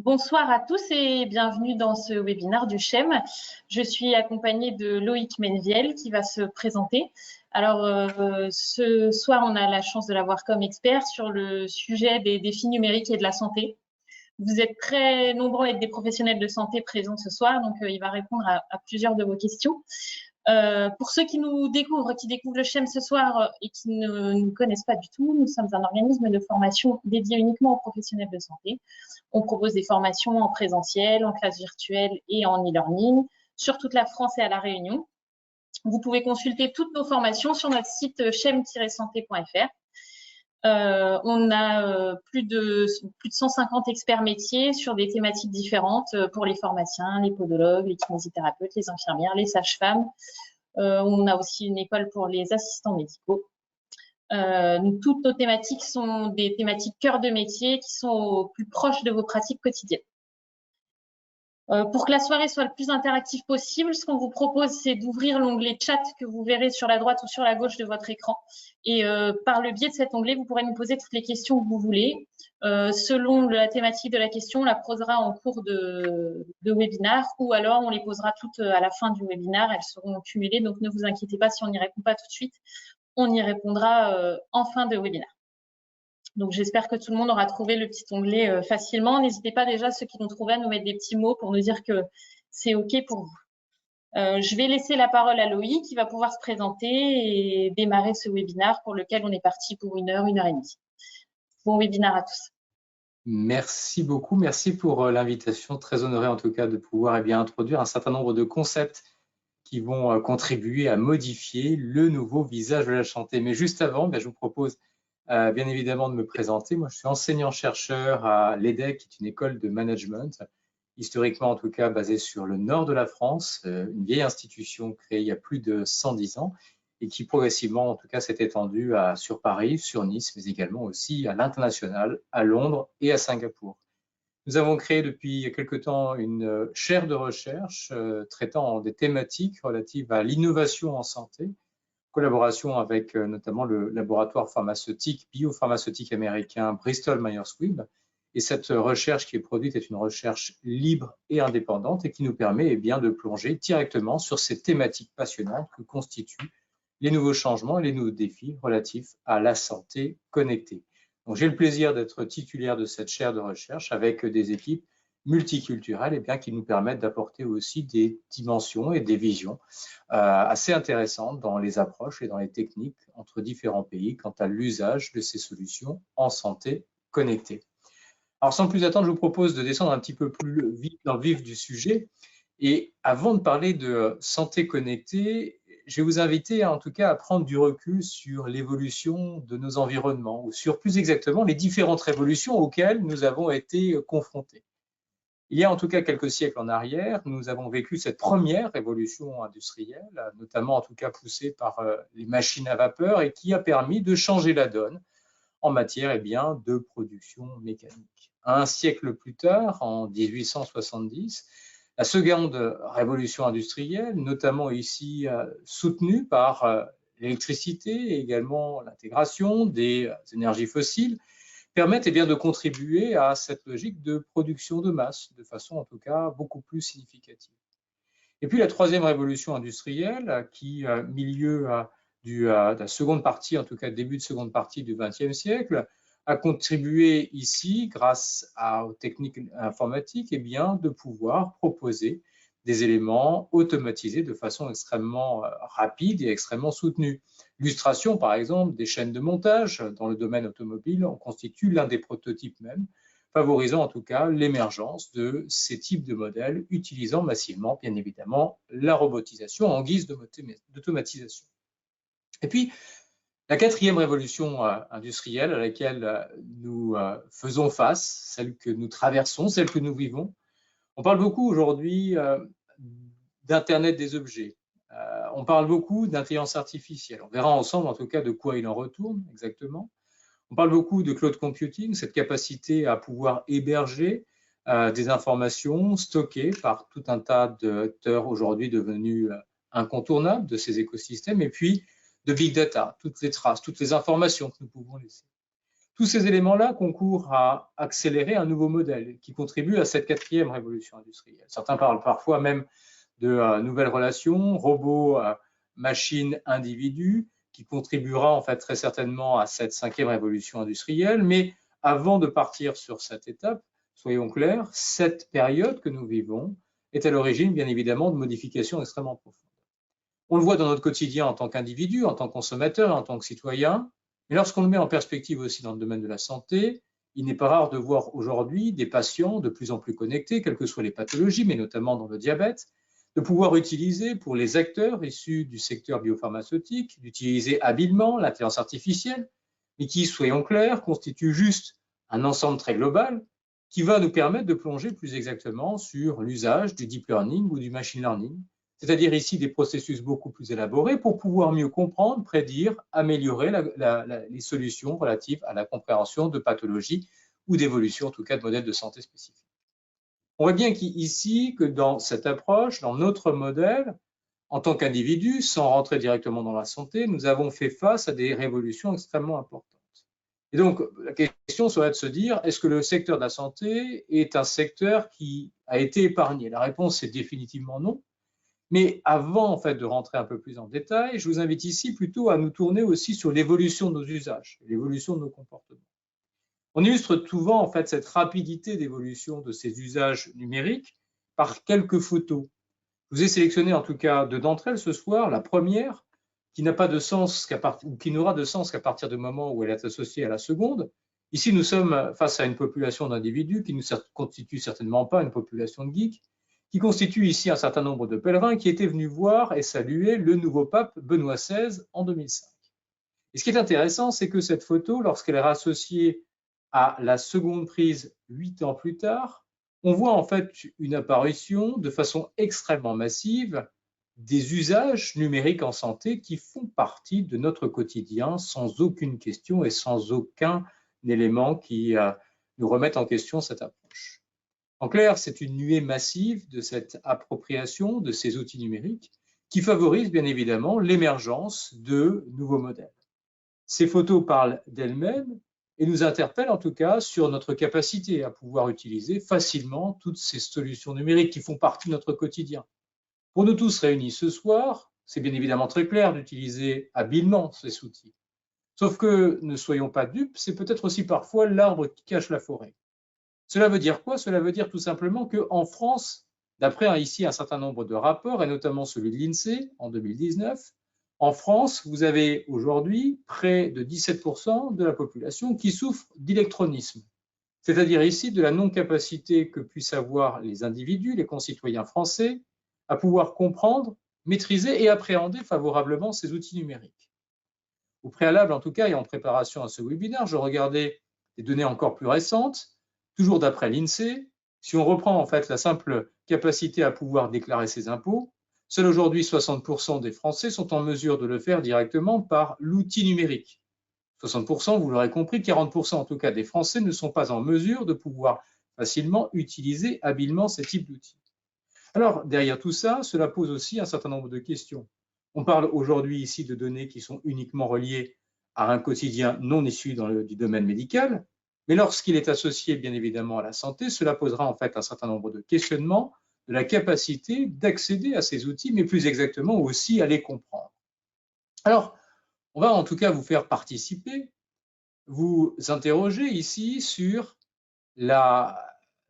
Bonsoir à tous et bienvenue dans ce webinaire du CHEM. Je suis accompagnée de Loïc Menviel qui va se présenter. Alors, ce soir, on a la chance de l'avoir comme expert sur le sujet des défis numériques et de la santé. Vous êtes très nombreux à être des professionnels de santé présents ce soir, donc il va répondre à plusieurs de vos questions. Pour ceux qui nous découvrent, qui découvrent le CHEM ce soir et qui ne nous connaissent pas du tout, nous sommes un organisme de formation dédié uniquement aux professionnels de santé. On propose des formations en présentiel, en classe virtuelle et en e-learning sur toute la France et à La Réunion. Vous pouvez consulter toutes nos formations sur notre site chem-santé.fr. On a plus de 150 experts métiers sur des thématiques différentes pour les pharmaciens, les podologues, les kinésithérapeutes, les infirmières, les sages-femmes. On a aussi une école pour les assistants médicaux. Toutes nos thématiques sont des thématiques cœur de métier qui sont au plus proche de vos pratiques quotidiennes. Pour que la soirée soit le plus interactive possible, ce qu'on vous propose, c'est d'ouvrir l'onglet chat que vous verrez sur la droite ou sur la gauche de votre écran. Et par le biais de cet onglet, vous pourrez nous poser toutes les questions que vous voulez. Selon la thématique de la question, on la posera en cours de webinaire ou alors on les posera toutes à la fin du webinaire. Elles seront cumulées, donc ne vous inquiétez pas si on n'y répond pas tout de suite. On y répondra en fin de webinaire. Donc, j'espère que tout le monde aura trouvé le petit onglet facilement. N'hésitez pas déjà, ceux qui l'ont trouvé, à nous mettre des petits mots pour nous dire que c'est OK pour vous. Je vais laisser la parole à Loïc qui va pouvoir se présenter et démarrer ce webinaire pour lequel on est parti pour 1 heure et demie. Bon webinaire à tous. Merci beaucoup. Merci pour l'invitation. Très honoré en tout cas de pouvoir introduire un certain nombre de concepts qui vont contribuer à modifier le nouveau visage de la santé. Mais juste avant, je vous propose bien évidemment de me présenter. Moi, je suis enseignant-chercheur à l'EDEC, qui est une école de management, historiquement en tout cas basée sur le nord de la France, une vieille institution créée il y a plus de 110 ans et qui progressivement en tout cas s'est étendue sur Paris, sur Nice, mais également aussi à l'international, à Londres et à Singapour. Nous avons créé depuis quelque temps une chaire de recherche traitant des thématiques relatives à l'innovation en santé, collaboration avec notamment le laboratoire pharmaceutique, biopharmaceutique américain Bristol-Myers Squibb. Et cette recherche qui est produite est une recherche libre et indépendante et qui nous permet de plonger directement sur ces thématiques passionnantes que constituent les nouveaux changements et les nouveaux défis relatifs à la santé connectée. Donc, j'ai le plaisir d'être titulaire de cette chaire de recherche avec des équipes multiculturelles qui nous permettent d'apporter aussi des dimensions et des visions assez intéressantes dans les approches et dans les techniques entre différents pays quant à l'usage de ces solutions en santé connectée. Alors, sans plus attendre, je vous propose de descendre un petit peu plus vite dans le vif du sujet. Et avant de parler de santé connectée, je vais vous inviter en tout cas à prendre du recul sur l'évolution de nos environnements ou sur plus exactement les différentes révolutions auxquelles nous avons été confrontés. Il y a en tout cas quelques siècles en arrière, nous avons vécu cette première révolution industrielle, notamment en tout cas poussée par les machines à vapeur et qui a permis de changer la donne en matière de production mécanique. Un siècle plus tard, en 1870, la seconde révolution industrielle, notamment ici soutenue par l'électricité et également l'intégration des énergies fossiles, permettent de contribuer à cette logique de production de masse, de façon en tout cas beaucoup plus significative. Et puis la troisième révolution industrielle, qui milieu de la seconde partie, en tout cas début de seconde partie du XXe siècle, a contribué ici, grâce aux techniques informatiques, de pouvoir proposer des éléments automatisés de façon extrêmement rapide et extrêmement soutenue. L'illustration, par exemple, des chaînes de montage dans le domaine automobile en constitue l'un des prototypes même, favorisant en tout cas l'émergence de ces types de modèles utilisant massivement, bien évidemment, la robotisation en guise d'automatisation. Et puis, la quatrième révolution industrielle à laquelle nous faisons face, celle que nous traversons, celle que nous vivons, on parle beaucoup aujourd'hui d'Internet des objets. On parle beaucoup d'intelligence artificielle. On verra ensemble en tout cas de quoi il en retourne exactement. On parle beaucoup de cloud computing, cette capacité à pouvoir héberger des informations stockées par tout un tas d'acteurs aujourd'hui devenus incontournables de ces écosystèmes, et puis de big data, toutes les traces, toutes les informations que nous pouvons laisser. Tous ces éléments-là concourent à accélérer un nouveau modèle qui contribue à cette 4e révolution industrielle. Certains parlent parfois même de nouvelles relations, robots, machines, individus, qui contribuera en fait très certainement à cette 5e révolution industrielle. Mais avant de partir sur cette étape, soyons clairs, cette période que nous vivons est à l'origine, bien évidemment, de modifications extrêmement profondes. On le voit dans notre quotidien en tant qu'individu, en tant que consommateur, en tant que citoyen, mais lorsqu'on le met en perspective aussi dans le domaine de la santé, il n'est pas rare de voir aujourd'hui des patients de plus en plus connectés, quelles que soient les pathologies, mais notamment dans le diabète, de pouvoir utiliser pour les acteurs issus du secteur biopharmaceutique, d'utiliser habilement l'intelligence artificielle, mais qui, soyons clairs, constitue juste un ensemble très global qui va nous permettre de plonger plus exactement sur l'usage du deep learning ou du machine learning, c'est-à-dire ici des processus beaucoup plus élaborés pour pouvoir mieux comprendre, prédire, améliorer les solutions relatives à la compréhension de pathologies ou d'évolution, en tout cas de modèles de santé spécifiques. On voit bien qu'ici, que dans cette approche, dans notre modèle, en tant qu'individu, sans rentrer directement dans la santé, nous avons fait face à des révolutions extrêmement importantes. Et donc, la question serait de se dire, est-ce que le secteur de la santé est un secteur qui a été épargné? La réponse est définitivement non. Mais avant en fait, de rentrer un peu plus en détail, je vous invite ici plutôt à nous tourner aussi sur l'évolution de nos usages, l'évolution de nos comportements. On illustre souvent en fait, cette rapidité d'évolution de ces usages numériques par quelques photos. Je vous ai sélectionné en tout cas deux d'entre elles ce soir. La première, qui n'a pas de sens ou qui n'aura de sens qu'à partir du moment où elle est associée à la seconde. Ici, nous sommes face à une population d'individus qui ne constitue certainement pas une population de geeks, qui constitue ici un certain nombre de pèlerins qui étaient venus voir et saluer le nouveau pape Benoît XVI en 2005. Et ce qui est intéressant, c'est que cette photo, lorsqu'elle est associée à la seconde prise 8 ans plus tard, on voit en fait une apparition de façon extrêmement massive des usages numériques en santé qui font partie de notre quotidien sans aucune question et sans aucun élément qui nous remette en question cette approche. En clair, c'est une nuée massive de cette appropriation de ces outils numériques qui favorise bien évidemment l'émergence de nouveaux modèles. Ces photos parlent d'elles-mêmes et nous interpellent en tout cas sur notre capacité à pouvoir utiliser facilement toutes ces solutions numériques qui font partie de notre quotidien. Pour nous tous réunis ce soir, c'est bien évidemment très clair d'utiliser habilement ces outils. Sauf que, ne soyons pas dupes, c'est peut-être aussi parfois l'arbre qui cache la forêt. Cela veut dire quoi? Cela veut dire tout simplement qu'en France, d'après ici un certain nombre de rapports, et notamment celui de l'INSEE en 2019, en France, vous avez aujourd'hui près de 17% de la population qui souffre d'électronisme, c'est-à-dire ici de la non-capacité que puissent avoir les individus, les concitoyens français, à pouvoir comprendre, maîtriser et appréhender favorablement ces outils numériques. Au préalable, en tout cas, et en préparation à ce webinaire, je regardais des données encore plus récentes. Toujours d'après l'INSEE, si on reprend en fait la simple capacité à pouvoir déclarer ses impôts, seuls aujourd'hui 60% des Français sont en mesure de le faire directement par l'outil numérique. 60%, vous l'aurez compris, 40% en tout cas des Français ne sont pas en mesure de pouvoir facilement utiliser habilement ces types d'outils. Alors, derrière tout ça, cela pose aussi un certain nombre de questions. On parle aujourd'hui ici de données qui sont uniquement reliées à un quotidien non issu du domaine médical, mais lorsqu'il est associé bien évidemment à la santé, cela posera en fait un certain nombre de questionnements de la capacité d'accéder à ces outils, mais plus exactement aussi à les comprendre. Alors, on va en tout cas vous faire participer, vous interroger ici sur la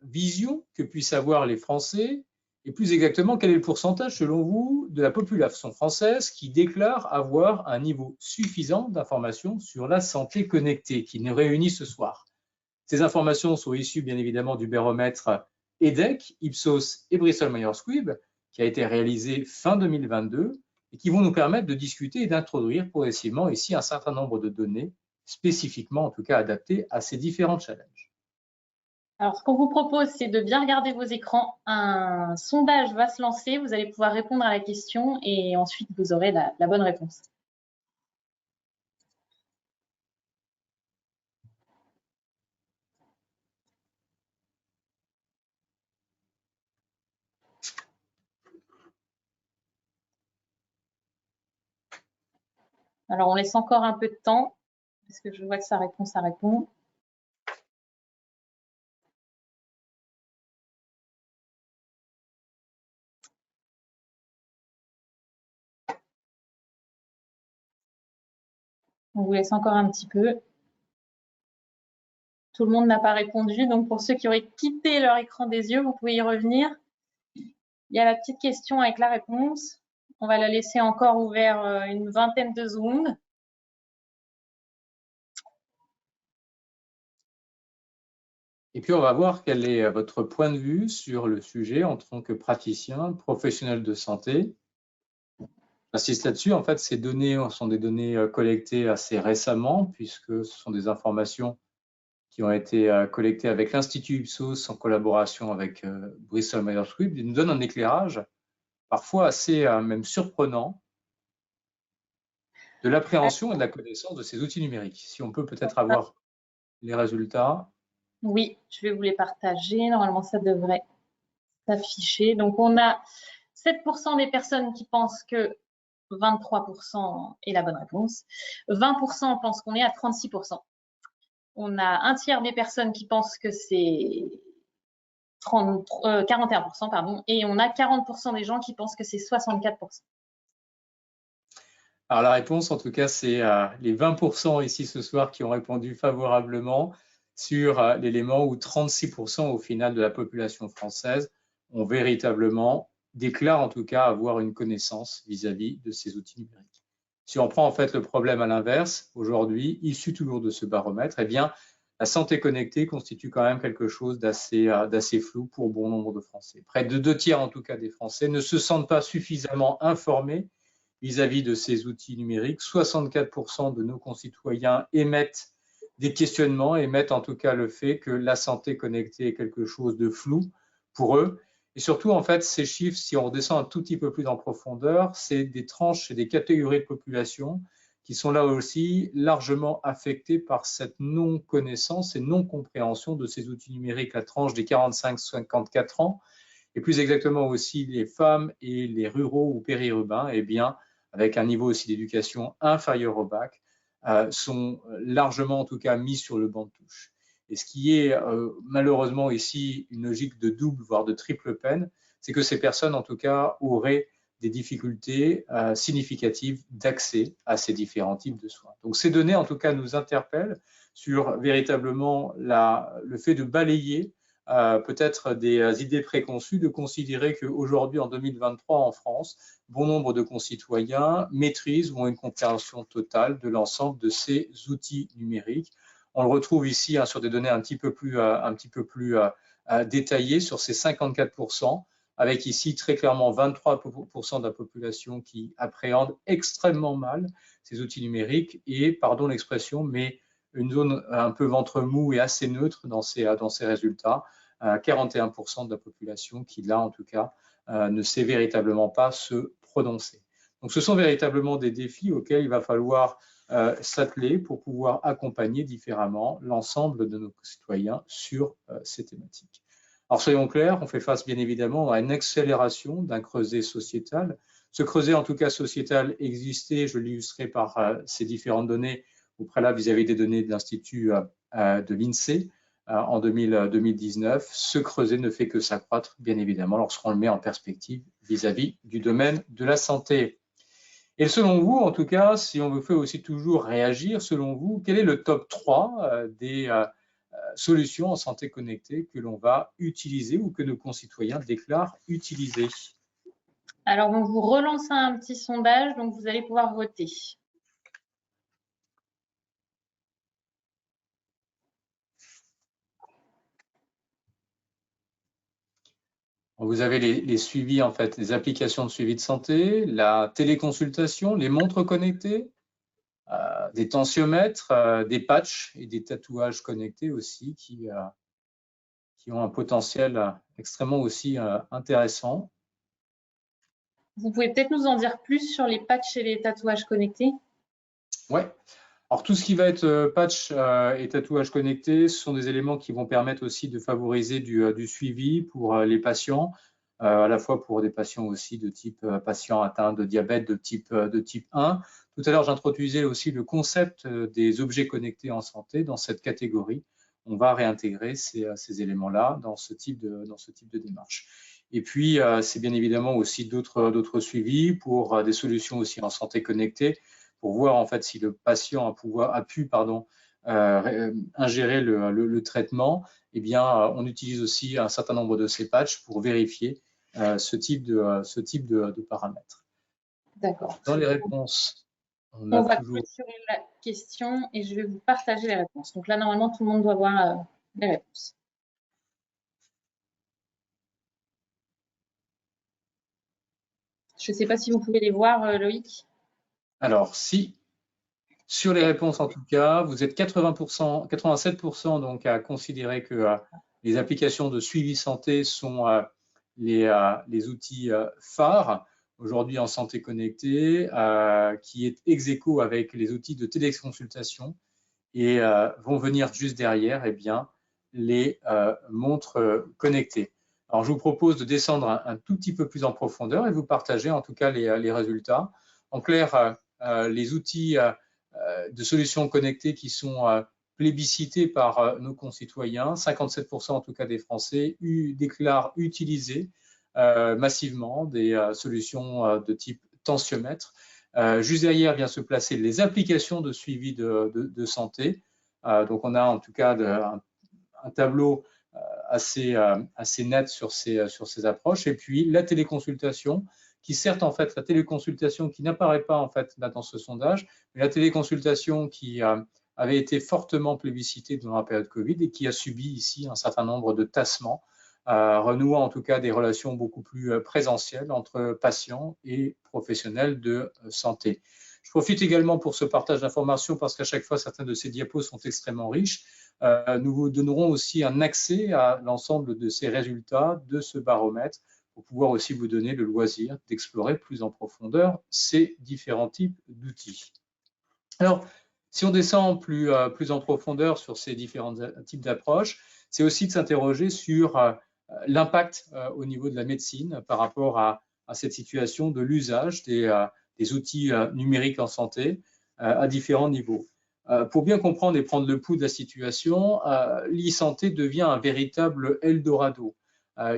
vision que puissent avoir les Français et plus exactement quel est le pourcentage selon vous de la population française qui déclare avoir un niveau suffisant d'informations sur la santé connectée qui nous réunit ce soir. Ces informations sont issues bien évidemment du baromètre EDEC, Ipsos et Bristol-Myers Squibb qui a été réalisé fin 2022 et qui vont nous permettre de discuter et d'introduire progressivement ici un certain nombre de données spécifiquement en tout cas adaptées à ces différents challenges. Alors, ce qu'on vous propose, c'est de bien regarder vos écrans. Un sondage va se lancer. Vous allez pouvoir répondre à la question et ensuite, vous aurez la bonne réponse. Alors, on laisse encore un peu de temps. Parce que je vois que ça répond, ça répond. On vous laisse encore un petit peu. Tout le monde n'a pas répondu, donc pour ceux qui auraient quitté leur écran des yeux, vous pouvez y revenir. Il y a la petite question avec la réponse. On va la laisser encore ouverte une vingtaine de secondes. Et puis, on va voir quel est votre point de vue sur le sujet en tant que praticien, professionnel de santé. J'insiste là-dessus, en fait, ces données sont des données collectées assez récemment, puisque ce sont des informations qui ont été collectées avec l'Institut Ipsos en collaboration avec Bristol Myers Squibb. Ils nous donnent un éclairage parfois assez même surprenant de l'appréhension et de la connaissance de ces outils numériques. Si on peut peut-être avoir les résultats. Oui, je vais vous les partager. Normalement, ça devrait s'afficher. Donc, on a 7% des personnes qui pensent que 23% est la bonne réponse. 20% pensent qu'on est à 36%. On a un tiers des personnes qui pensent que c'est 41%, pardon, et on a 40% des gens qui pensent que c'est 64%. Alors la réponse, en tout cas, c'est les 20% ici ce soir qui ont répondu favorablement sur l'élément où 36% au final de la population française ont véritablement, déclarent en tout cas avoir une connaissance vis-à-vis de ces outils numériques. Si on prend en fait le problème à l'inverse, aujourd'hui, issu toujours de ce baromètre, eh bien, la santé connectée constitue quand même quelque chose d'assez flou pour bon nombre de Français. Près de 2 tiers en tout cas des Français ne se sentent pas suffisamment informés vis-à-vis de ces outils numériques. 64% de nos concitoyens émettent des questionnements, émettent en tout cas le fait que la santé connectée est quelque chose de flou pour eux. Et surtout, en fait, ces chiffres, si on redescend un tout petit peu plus en profondeur, c'est des tranches et des catégories de population qui sont là aussi largement affectées par cette non-connaissance et non-compréhension de ces outils numériques. La tranche des 45-54 ans, et plus exactement aussi les femmes et les ruraux ou périurbains, eh bien, avec un niveau aussi d'éducation inférieur au bac, sont largement en tout cas mis sur le banc de touche. Et ce qui est malheureusement ici une logique de double, voire de triple peine, c'est que ces personnes en tout cas auraient des difficultés significatives d'accès à ces différents types de soins. Donc ces données en tout cas nous interpellent sur véritablement le fait de balayer peut-être des idées préconçues, de considérer qu'aujourd'hui, en 2023, en France, bon nombre de concitoyens maîtrisent ou ont une compréhension totale de l'ensemble de ces outils numériques. On le retrouve ici sur des données un petit peu plus détaillées sur ces 54%, avec ici très clairement 23% de la population qui appréhende extrêmement mal ces outils numériques et, pardon l'expression, mais une zone un peu ventre mou et assez neutre dans ces résultats. 41% de la population qui, là, en tout cas, ne sait véritablement pas se prononcer. Donc, ce sont véritablement des défis auxquels il va falloir s'atteler pour pouvoir accompagner différemment l'ensemble de nos citoyens sur ces thématiques. Alors, soyons clairs, on fait face bien évidemment à une accélération d'un creuset sociétal. Ce creuset, en tout cas sociétal, existait, je l'illustrerai par ces différentes données au préalable vis-à-vis des données de l'Institut de l'INSEE en 2019. Ce creuset ne fait que s'accroître, bien évidemment, lorsqu'on le met en perspective vis-à-vis du domaine de la santé. Et selon vous, en tout cas, si on vous fait aussi toujours réagir, selon vous, quel est le top 3 des solutions en santé connectée que l'on va utiliser ou que nos concitoyens déclarent utiliser? Alors, on vous relance un petit sondage, donc vous allez pouvoir voter. Vous avez les suivis, en fait, les applications de suivi de santé, la téléconsultation, les montres connectées, des tensiomètres, des patchs et des tatouages connectés aussi qui ont un potentiel extrêmement aussi intéressant. Vous pouvez peut-être nous en dire plus sur les patchs et les tatouages connectés? Ouais. Alors tout ce qui va être patch et tatouage connecté, ce sont des éléments qui vont permettre aussi de favoriser du suivi pour les patients, à la fois pour des patients aussi de type patients atteints de diabète de type 1. Tout à l'heure, j'introduisais aussi le concept des objets connectés en santé dans cette catégorie. On va réintégrer ces éléments-là dans ce type de démarche. Et puis, c'est bien évidemment aussi d'autres suivis pour des solutions aussi en santé connectée, pour voir en fait si le patient a pu ingérer le traitement. Eh bien, on utilise aussi un certain nombre de ces patchs pour vérifier ce type de paramètres. D'accord. Dans les réponses, on va clôturer la question et je vais vous partager les réponses. Donc là, normalement, tout le monde doit voir les réponses. Je ne sais pas si vous pouvez les voir, Loïc. Alors, si, sur les réponses en tout cas, vous êtes 87% donc à considérer que les applications de suivi santé sont les outils phares aujourd'hui en santé connectée, qui est ex aequo avec les outils de téléconsultation et vont venir juste derrière les montres connectées. Alors, je vous propose de descendre un tout petit peu plus en profondeur et vous partager en tout cas les résultats. En clair, les outils de solutions connectées qui sont plébiscités par nos concitoyens, 57% en tout cas des Français déclarent utiliser massivement des solutions de type tensiomètre. Juste derrière vient se placer les applications de suivi de santé. Donc on a en tout cas un tableau assez net sur ces approches. Et puis la téléconsultation, qui certes en fait la téléconsultation qui n'apparaît pas en fait là dans ce sondage, mais la téléconsultation qui avait été fortement plébiscitée durant la période Covid et qui a subi ici un certain nombre de tassements, renouant en tout cas des relations beaucoup plus présentielles entre patients et professionnels de santé. Je profite également pour ce partage d'informations parce qu'à chaque fois, certains de ces diapos sont extrêmement riches. Nous vous donnerons aussi un accès à l'ensemble de ces résultats de ce baromètre pour pouvoir aussi vous donner le loisir d'explorer plus en profondeur ces différents types d'outils. Alors, si on descend plus en profondeur sur ces différents types d'approches, c'est aussi de s'interroger sur l'impact au niveau de la médecine par rapport à cette situation de l'usage des outils numériques en santé à différents niveaux. Pour bien comprendre et prendre le pouls de la situation, l'e-santé devient un véritable Eldorado.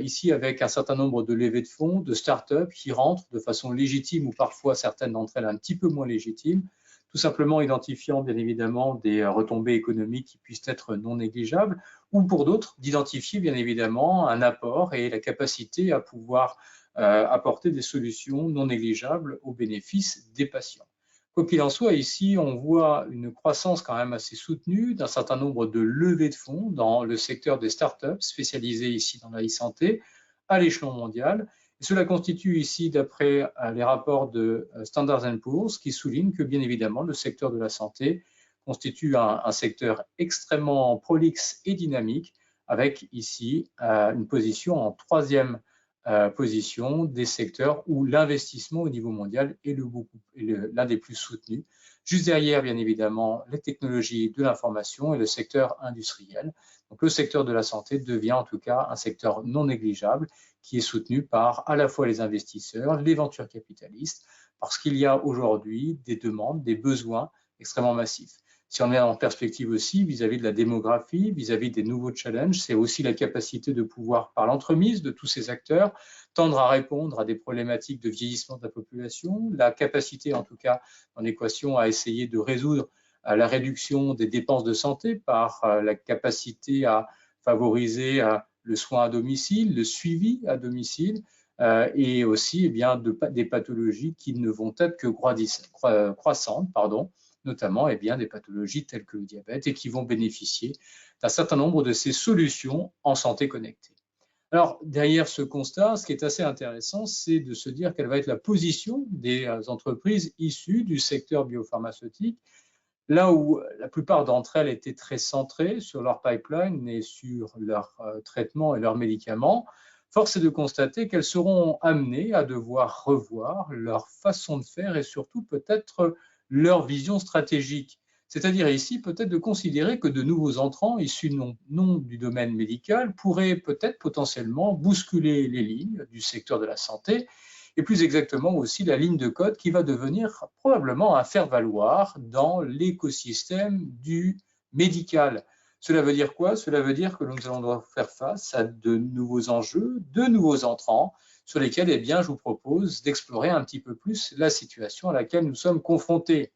Ici, avec un certain nombre de levées de fonds, de start-up qui rentrent de façon légitime ou parfois certaines d'entre elles un petit peu moins légitimes, tout simplement identifiant bien évidemment des retombées économiques qui puissent être non négligeables, ou pour d'autres, d'identifier bien évidemment un apport et la capacité à pouvoir apporter des solutions non négligeables au bénéfice des patients. Quoi qu'il en soit, ici, on voit une croissance quand même assez soutenue d'un certain nombre de levées de fonds dans le secteur des startups spécialisées ici dans la e-santé à l'échelon mondial. Et cela constitue ici, d'après les rapports de Standard & Poor's, qui soulignent que bien évidemment, le secteur de la santé constitue un secteur extrêmement prolixe et dynamique, avec ici une position en troisième position des secteurs où l'investissement au niveau mondial est l'un des plus soutenus. Juste derrière, bien évidemment, les technologies de l'information et le secteur industriel. Donc, le secteur de la santé devient en tout cas un secteur non négligeable qui est soutenu par à la fois les investisseurs, les ventures capitalistes, parce qu'il y a aujourd'hui des demandes, des besoins extrêmement massifs. Si on met en perspective aussi vis-à-vis de la démographie, vis-à-vis des nouveaux challenges, c'est aussi la capacité de pouvoir, par l'entremise de tous ces acteurs, tendre à répondre à des problématiques de vieillissement de la population, la capacité en tout cas dans l'équation à essayer de résoudre la réduction des dépenses de santé par la capacité à favoriser le soin à domicile, le suivi à domicile, et aussi des pathologies qui ne vont être que croissantes, notamment des pathologies telles que le diabète et qui vont bénéficier d'un certain nombre de ces solutions en santé connectée. Alors, derrière ce constat, ce qui est assez intéressant, c'est de se dire quelle va être la position des entreprises issues du secteur biopharmaceutique, là où la plupart d'entre elles étaient très centrées sur leur pipeline et sur leur traitement et leurs médicaments. Force est de constater qu'elles seront amenées à devoir revoir leur façon de faire et surtout peut-être leur vision stratégique. C'est-à-dire ici peut-être de considérer que de nouveaux entrants issus non du domaine médical pourraient peut-être potentiellement bousculer les lignes du secteur de la santé et plus exactement aussi la ligne de code qui va devenir probablement un faire-valoir dans l'écosystème du médical. Cela veut dire quoi? Cela veut dire que nous allons devoir faire face à de nouveaux enjeux, de nouveaux entrants, sur lesquels eh bien, je vous propose d'explorer un petit peu plus la situation à laquelle nous sommes confrontés.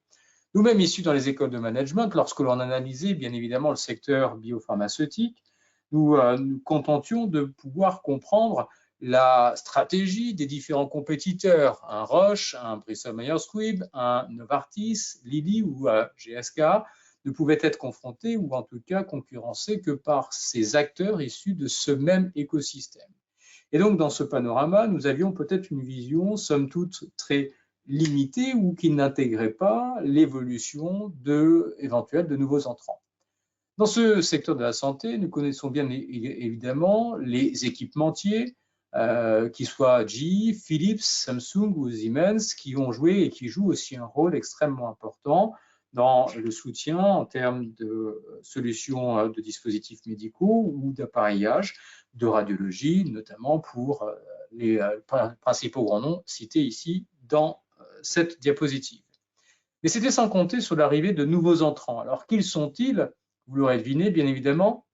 Nous-mêmes issus dans les écoles de management, lorsque l'on analysait bien évidemment le secteur biopharmaceutique, nous nous contentions de pouvoir comprendre la stratégie des différents compétiteurs, un Roche, un Bristol Myers Squibb, un Novartis, Lilly ou GSK, ne pouvaient être confrontés ou en tout cas concurrencés que par ces acteurs issus de ce même écosystème. Et donc dans ce panorama, nous avions peut-être une vision somme toute très limitée ou qui n'intégrait pas l'évolution éventuelle de nouveaux entrants. Dans ce secteur de la santé, nous connaissons bien évidemment les équipementiers, qu'ils soient GE, Philips, Samsung ou Siemens, qui ont joué et qui jouent aussi un rôle extrêmement important dans le soutien en termes de solutions de dispositifs médicaux ou d'appareillage, de radiologie, notamment pour les principaux grands noms cités ici dans cette diapositive. Mais c'était sans compter sur l'arrivée de nouveaux entrants. Alors, qu'ils sont-ils? Vous l'aurez deviné, bien évidemment,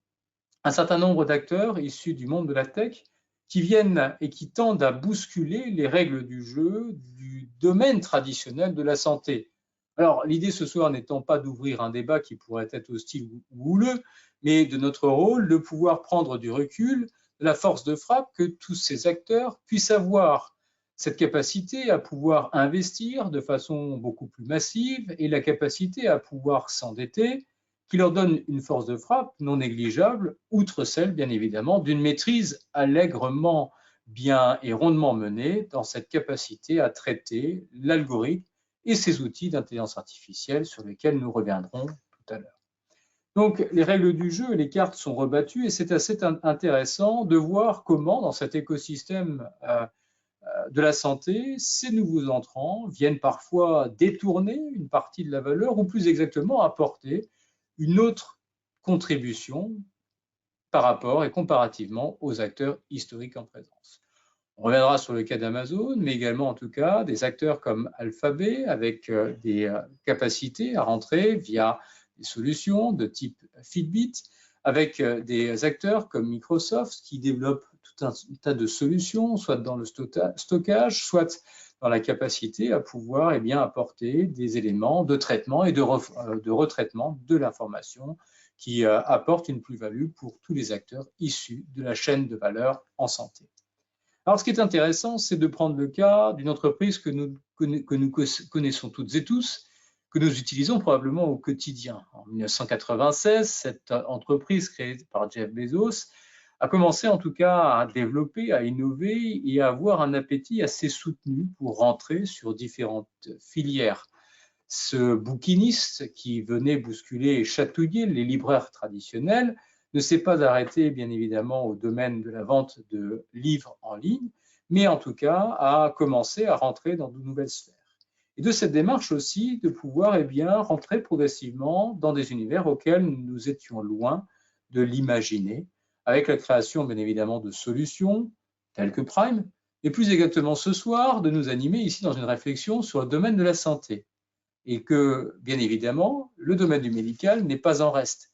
un certain nombre d'acteurs issus du monde de la tech qui viennent et qui tendent à bousculer les règles du jeu du domaine traditionnel de la santé. Alors, l'idée ce soir n'étant pas d'ouvrir un débat qui pourrait être hostile ou houleux, mais de notre rôle de pouvoir prendre du recul, de la force de frappe que tous ces acteurs puissent avoir cette capacité à pouvoir investir de façon beaucoup plus massive et la capacité à pouvoir s'endetter, qui leur donne une force de frappe non négligeable, outre celle, bien évidemment, d'une maîtrise allègrement bien et rondement menée dans cette capacité à traiter l'algorithme et ces outils d'intelligence artificielle sur lesquels nous reviendrons tout à l'heure. Donc, les règles du jeu et les cartes sont rebattues et c'est assez intéressant de voir comment, dans cet écosystème de la santé, ces nouveaux entrants viennent parfois détourner une partie de la valeur ou plus exactement apporter une autre contribution par rapport et comparativement aux acteurs historiques en présence. On reviendra sur le cas d'Amazon, mais également en tout cas des acteurs comme Alphabet avec des capacités à rentrer via des solutions de type Fitbit, avec des acteurs comme Microsoft qui développent tout un tas de solutions, soit dans le stockage, soit dans la capacité à pouvoir apporter des éléments de traitement et de retraitement de l'information qui apportent une plus-value pour tous les acteurs issus de la chaîne de valeur en santé. Alors, ce qui est intéressant, c'est de prendre le cas d'une entreprise que nous connaissons toutes et tous, que nous utilisons probablement au quotidien. En 1996, cette entreprise créée par Jeff Bezos a commencé en tout cas à développer, à innover et à avoir un appétit assez soutenu pour rentrer sur différentes filières. Ce bouquiniste qui venait bousculer et chatouiller les libraires traditionnels ne s'est pas arrêté bien évidemment au domaine de la vente de livres en ligne, mais en tout cas a commencé à rentrer dans de nouvelles sphères. Et de cette démarche aussi de pouvoir rentrer progressivement dans des univers auxquels nous étions loin de l'imaginer, avec la création bien évidemment de solutions telles que Prime, et plus exactement ce soir de nous animer ici dans une réflexion sur le domaine de la santé. Et que, bien évidemment, le domaine du médical n'est pas en reste,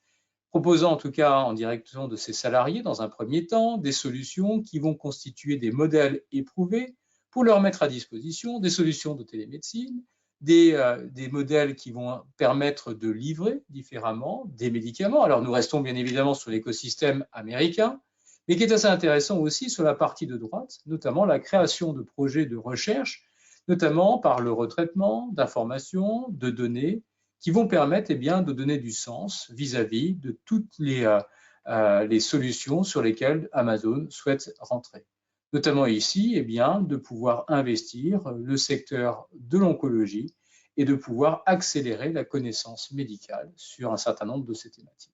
proposant en tout cas en direction de ses salariés, dans un premier temps, des solutions qui vont constituer des modèles éprouvés pour leur mettre à disposition des solutions de télémédecine, des modèles qui vont permettre de livrer différemment des médicaments. Alors nous restons bien évidemment sur l'écosystème américain, mais qui est assez intéressant aussi sur la partie de droite, notamment la création de projets de recherche, notamment par le retraitement d'informations, de données, qui vont permettre de donner du sens vis-à-vis de toutes les solutions sur lesquelles Amazon souhaite rentrer. Notamment ici, de pouvoir investir le secteur de l'oncologie et de pouvoir accélérer la connaissance médicale sur un certain nombre de ces thématiques.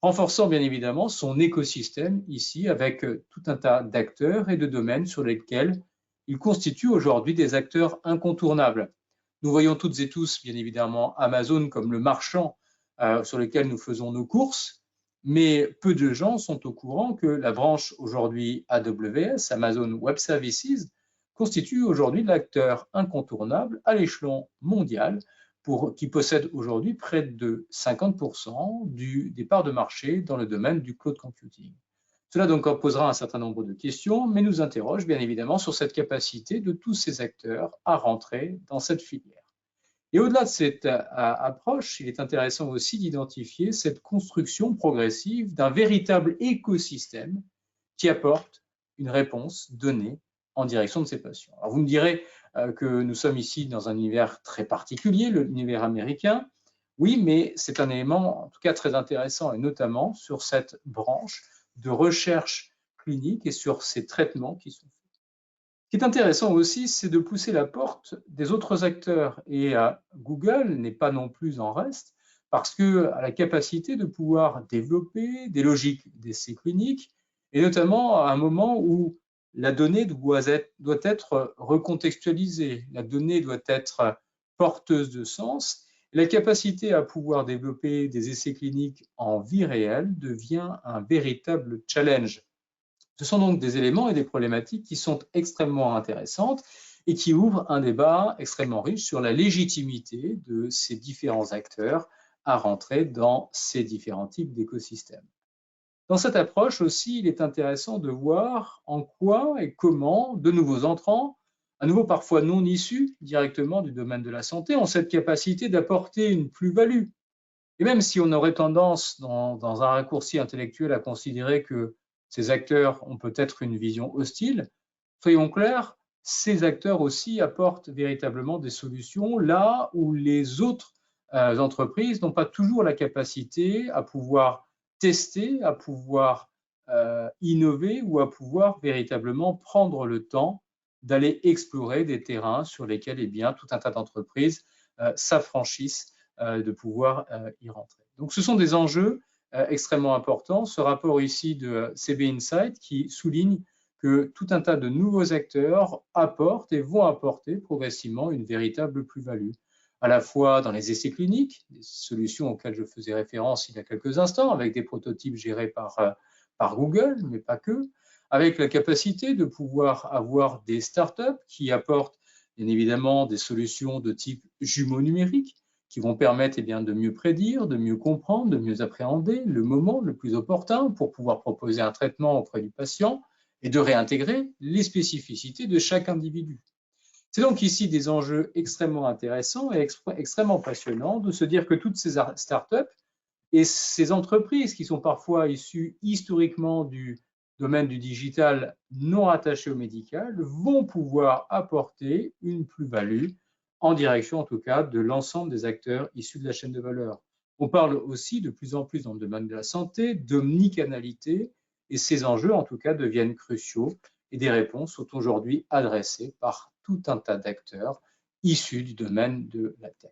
Renforçant bien évidemment son écosystème ici avec tout un tas d'acteurs et de domaines sur lesquels il constitue aujourd'hui des acteurs incontournables. Nous voyons toutes et tous, bien évidemment, Amazon comme le marchand sur lequel nous faisons nos courses, mais peu de gens sont au courant que la branche aujourd'hui AWS, Amazon Web Services, constitue aujourd'hui l'acteur incontournable à l'échelon mondial qui possède aujourd'hui près de 50% des parts de marché dans le domaine du cloud computing. Cela donc posera un certain nombre de questions, mais nous interroge bien évidemment sur cette capacité de tous ces acteurs à rentrer dans cette filière. Et au-delà de cette approche, il est intéressant aussi d'identifier cette construction progressive d'un véritable écosystème qui apporte une réponse donnée en direction de ces patients. Alors vous me direz que nous sommes ici dans un univers très particulier, l'univers américain. Oui, mais c'est un élément en tout cas très intéressant, et notamment sur cette branche de recherche clinique et sur ces traitements qui sont faits. Ce qui est intéressant aussi, c'est de pousser la porte des autres acteurs. Et Google n'est pas non plus en reste, parce qu'elle a la capacité de pouvoir développer des logiques d'essais cliniques, et notamment à un moment où la donnée doit être recontextualisée, la donnée doit être porteuse de sens. La capacité à pouvoir développer des essais cliniques en vie réelle devient un véritable challenge. Ce sont donc des éléments et des problématiques qui sont extrêmement intéressantes et qui ouvrent un débat extrêmement riche sur la légitimité de ces différents acteurs à rentrer dans ces différents types d'écosystèmes. Dans cette approche aussi, il est intéressant de voir en quoi et comment de nouveaux entrants, à nouveau parfois non issus directement du domaine de la santé, ont cette capacité d'apporter une plus-value. Et même si on aurait tendance, dans un raccourci intellectuel, à considérer que ces acteurs ont peut-être une vision hostile, soyons clairs, ces acteurs aussi apportent véritablement des solutions là où les autres entreprises n'ont pas toujours la capacité à pouvoir tester, à pouvoir innover ou à pouvoir véritablement prendre le temps d'aller explorer des terrains sur lesquels tout un tas d'entreprises s'affranchissent de pouvoir y rentrer. Donc ce sont des enjeux extrêmement importants. Ce rapport ici de CB Insight qui souligne que tout un tas de nouveaux acteurs apportent et vont apporter progressivement une véritable plus-value, à la fois dans les essais cliniques, des solutions auxquelles je faisais référence il y a quelques instants, avec des prototypes gérés par Google, mais pas que, avec la capacité de pouvoir avoir des startups qui apportent bien évidemment des solutions de type jumeaux numériques, qui vont permettre de mieux prédire, de mieux comprendre, de mieux appréhender le moment le plus opportun pour pouvoir proposer un traitement auprès du patient et de réintégrer les spécificités de chaque individu. C'est donc ici des enjeux extrêmement intéressants et extrêmement passionnants de se dire que toutes ces startups et ces entreprises qui sont parfois issues historiquement du domaine du digital non rattaché au médical vont pouvoir apporter une plus-value en direction en tout cas de l'ensemble des acteurs issus de la chaîne de valeur. On parle aussi de plus en plus dans le domaine de la santé d'omnicanalité et ces enjeux en tout cas deviennent cruciaux et des réponses sont aujourd'hui adressées par tout un tas d'acteurs issus du domaine de la tech.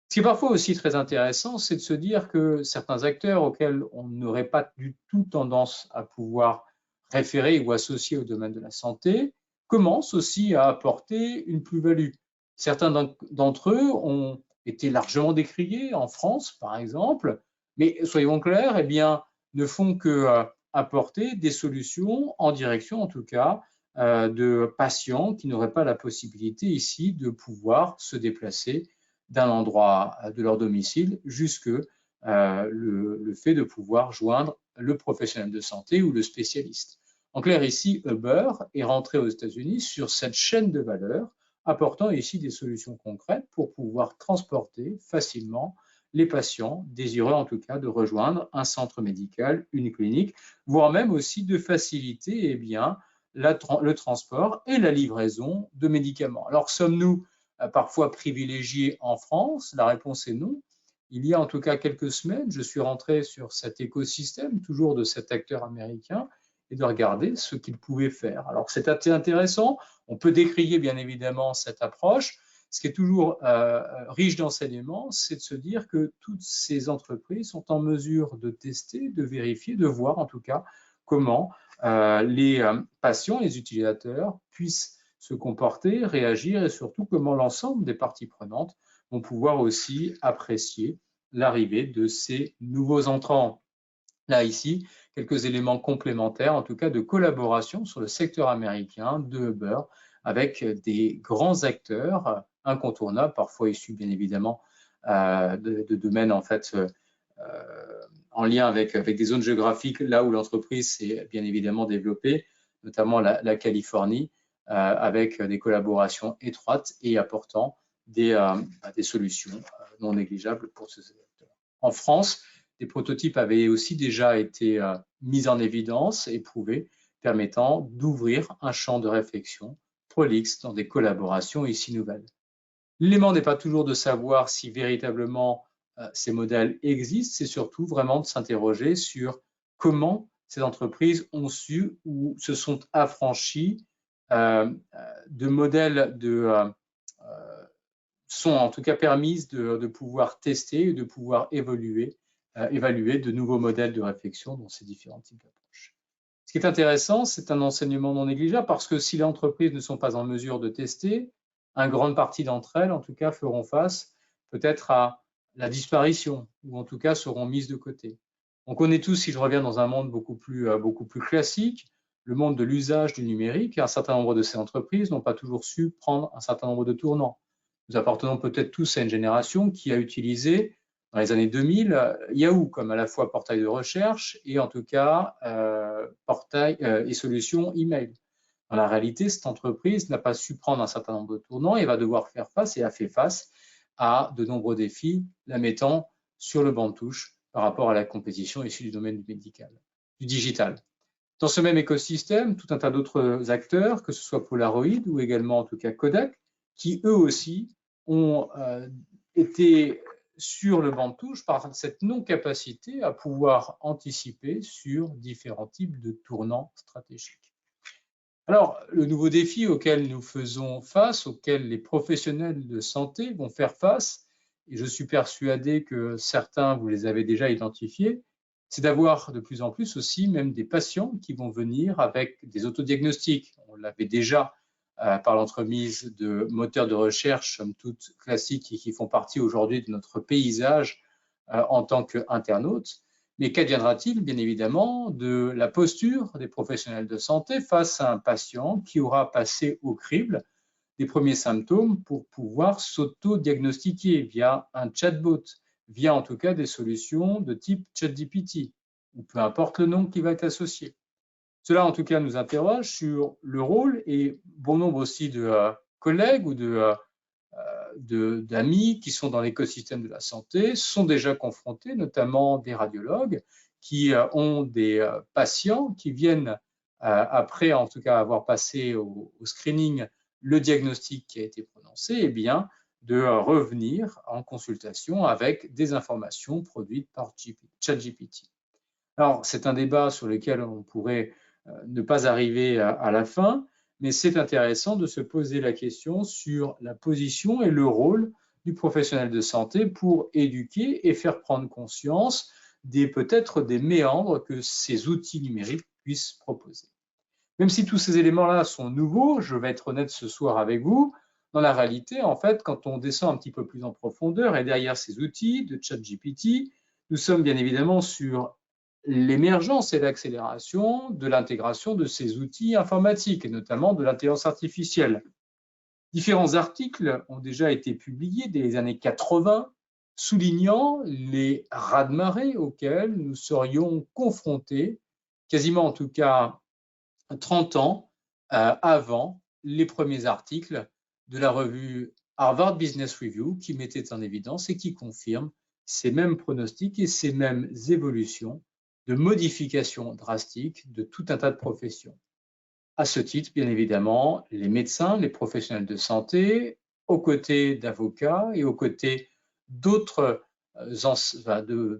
Ce qui est parfois aussi très intéressant, c'est de se dire que certains acteurs auxquels on n'aurait pas du tout tendance à pouvoir référer ou associer au domaine de la santé commencent aussi à apporter une plus-value. Certains d'entre eux ont été largement décriés en France, par exemple, mais soyons clairs, ne font que apporter des solutions en direction, en tout cas, de patients qui n'auraient pas la possibilité ici de pouvoir se déplacer d'un endroit de leur domicile jusque le fait de pouvoir joindre le professionnel de santé ou le spécialiste. En clair, ici, Uber est rentré aux États-Unis sur cette chaîne de valeur, apportant ici des solutions concrètes pour pouvoir transporter facilement les patients désireux en tout cas de rejoindre un centre médical, une clinique, voire même aussi de faciliter le transport et la livraison de médicaments. Alors, sommes-nous parfois privilégiés en France? La réponse est non. Il y a en tout cas quelques semaines, je suis rentré sur cet écosystème, toujours de cet acteur américain, et de regarder ce qu'il pouvait faire. Alors, c'est assez intéressant. On peut décrier bien évidemment cette approche. Ce qui est toujours riche d'enseignements, c'est de se dire que toutes ces entreprises sont en mesure de tester, de vérifier, de voir en tout cas comment les patients, les utilisateurs puissent se comporter, réagir et surtout comment l'ensemble des parties prenantes vont pouvoir aussi apprécier l'arrivée de ces nouveaux entrants. Là, ici, quelques éléments complémentaires, en tout cas de collaboration sur le secteur américain de Uber avec des grands acteurs incontournables, parfois issus bien évidemment de domaines en fait en lien avec des zones géographiques là où l'entreprise s'est bien évidemment développée, notamment la Californie, avec des collaborations étroites et apportant des solutions non négligeables pour ce secteur. En France, des prototypes avaient aussi déjà été mis en évidence et prouvés, permettant d'ouvrir un champ de réflexion prolixe dans des collaborations ici nouvelles. L'élément n'est pas toujours de savoir si véritablement ces modèles existent, c'est surtout vraiment de s'interroger sur comment ces entreprises ont su ou se sont affranchies de modèles sont en tout cas permises de pouvoir tester et de pouvoir évaluer de nouveaux modèles de réflexion dans ces différents types d'approches. Ce qui est intéressant, c'est un enseignement non négligeable parce que si les entreprises ne sont pas en mesure de tester, une grande partie d'entre elles, en tout cas, feront face peut-être à la disparition ou en tout cas seront mises de côté. On connaît tous, si je reviens dans un monde beaucoup plus classique, le monde de l'usage du numérique, et un certain nombre de ces entreprises n'ont pas toujours su prendre un certain nombre de tournants. Nous appartenons peut-être tous à une génération qui a utilisé dans les années 2000 Yahoo comme à la fois portail de recherche et en tout cas portail et solution email. Dans la réalité, cette entreprise n'a pas su prendre un certain nombre de tournants et va devoir faire face et a fait face à de nombreux défis, la mettant sur le banc de touche par rapport à la compétition issue du domaine médical, du digital. Dans ce même écosystème, tout un tas d'autres acteurs, que ce soit Polaroid ou également en tout cas Kodak, qui eux aussi ont été sur le banc de touche par cette non-capacité à pouvoir anticiper sur différents types de tournants stratégiques. Alors, le nouveau défi auquel nous faisons face, auquel les professionnels de santé vont faire face, et je suis persuadé que certains, vous les avez déjà identifiés, c'est d'avoir de plus en plus aussi même des patients qui vont venir avec des autodiagnostics. On l'avait déjà par l'entremise de moteurs de recherche, somme toute classiques, et qui font partie aujourd'hui de notre paysage en tant qu'internautes. Mais qu'adviendra-t-il, bien évidemment, de la posture des professionnels de santé face à un patient qui aura passé au crible des premiers symptômes pour pouvoir s'auto-diagnostiquer via un chatbot, via en tout cas des solutions de type ChatGPT, ou peu importe le nom qui va être associé. Cela, en tout cas, nous interroge sur le rôle et bon nombre aussi de collègues ou d'amis qui sont dans l'écosystème de la santé sont déjà confrontés, notamment des radiologues qui ont des patients qui viennent, après en tout cas avoir passé au screening le diagnostic qui a été prononcé, eh bien, de revenir en consultation avec des informations produites par ChatGPT. Alors, c'est un débat sur lequel on pourrait ne pas arriver à la fin, mais c'est intéressant de se poser la question sur la position et le rôle du professionnel de santé pour éduquer et faire prendre conscience peut-être des méandres que ces outils numériques puissent proposer. Même si tous ces éléments-là sont nouveaux, je vais être honnête ce soir avec vous, dans la réalité, en fait, quand on descend un petit peu plus en profondeur et derrière ces outils de ChatGPT, nous sommes bien évidemment sur l'émergence et l'accélération de l'intégration de ces outils informatiques, et notamment de l'intelligence artificielle. Différents articles ont déjà été publiés dès les années 80, soulignant les raz-de-marée auxquels nous serions confrontés, quasiment en tout cas 30 ans avant les premiers articles de la revue Harvard Business Review qui mettaient en évidence et qui confirment ces mêmes pronostics et ces mêmes évolutions de modifications drastiques de tout un tas de professions. À ce titre, bien évidemment, les médecins, les professionnels de santé, aux côtés d'avocats et aux côtés d'autres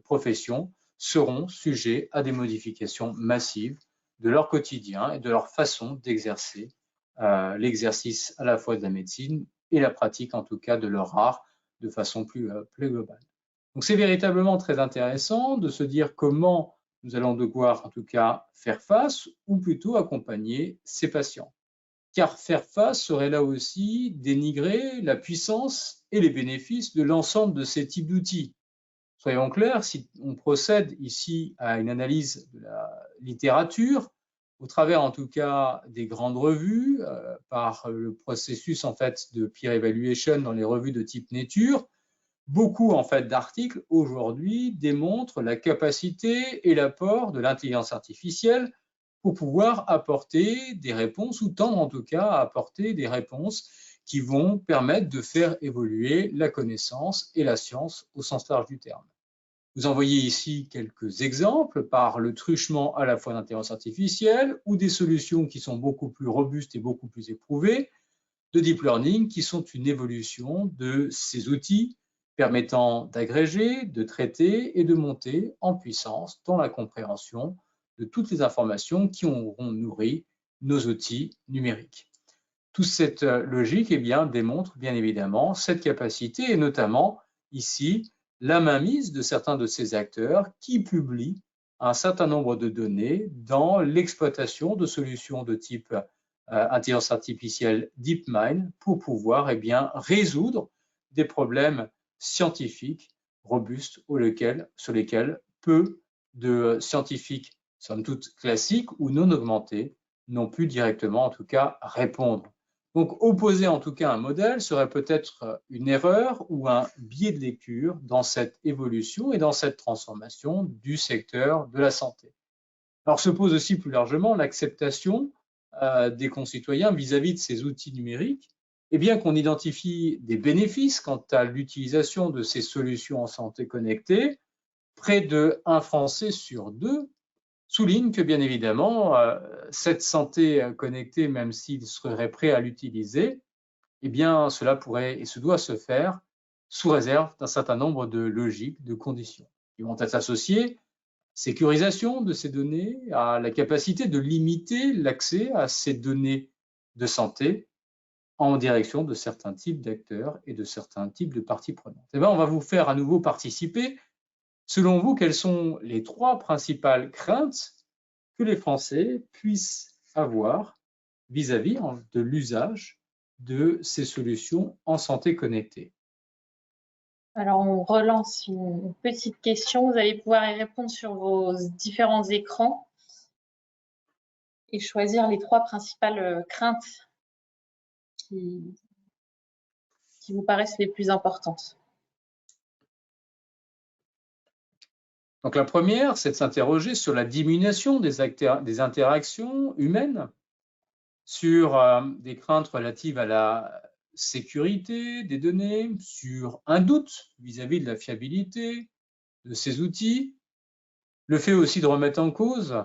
professions, seront sujets à des modifications massives de leur quotidien et de leur façon d'exercer l'exercice à la fois de la médecine et la pratique, en tout cas, de leur art de façon plus globale. Donc, c'est véritablement très intéressant de se dire comment nous allons devoir, en tout cas, faire face ou plutôt accompagner ces patients. Car faire face serait là aussi dénigrer la puissance et les bénéfices de l'ensemble de ces types d'outils. Soyons clairs, si on procède ici à une analyse de la littérature, au travers en tout cas des grandes revues, par le processus en fait de peer evaluation dans les revues de type Nature. Beaucoup en fait d'articles aujourd'hui démontrent la capacité et l'apport de l'intelligence artificielle pour pouvoir apporter des réponses ou tendre en tout cas à apporter des réponses qui vont permettre de faire évoluer la connaissance et la science au sens large du terme. Vous en voyez ici quelques exemples par le truchement à la fois d'intelligence artificielle ou des solutions qui sont beaucoup plus robustes et beaucoup plus éprouvées de deep learning qui sont une évolution de ces outils permettant d'agréger, de traiter et de monter en puissance dans la compréhension de toutes les informations qui auront nourri nos outils numériques. Toute cette logique démontre bien évidemment cette capacité et notamment ici la mainmise de certains de ces acteurs qui publient un certain nombre de données dans l'exploitation de solutions de type intelligence artificielle DeepMind pour pouvoir résoudre des problèmes scientifiques robustes sur lesquels peu de scientifiques, somme toute classiques ou non augmentés, n'ont pu directement en tout cas répondre. Donc opposer en tout cas un modèle serait peut-être une erreur ou un biais de lecture dans cette évolution et dans cette transformation du secteur de la santé. Alors se pose aussi plus largement l'acceptation des concitoyens vis-à-vis de ces outils numériques, et bien qu'on identifie des bénéfices quant à l'utilisation de ces solutions en santé connectée, près de 1 Français sur 2 souligne que bien évidemment, cette santé connectée, même s'il serait prêt à l'utiliser, eh bien cela pourrait et se doit se faire sous réserve d'un certain nombre de logiques, de conditions qui vont être associées sécurisation de ces données, à la capacité de limiter l'accès à ces données de santé en direction de certains types d'acteurs et de certains types de parties prenantes. Et bien, on va vous faire à nouveau participer. Selon vous, quelles sont les 3 principales craintes que les Français puissent avoir vis-à-vis de l'usage de ces solutions en santé connectée? Alors, on relance une petite question. Vous allez pouvoir y répondre sur vos différents écrans et choisir les 3 principales craintes qui vous paraissent les plus importantes. Donc la première, c'est de s'interroger sur la diminution des interactions humaines, sur des craintes relatives à la sécurité des données, sur un doute vis-à-vis de la fiabilité de ces outils, le fait aussi de remettre en cause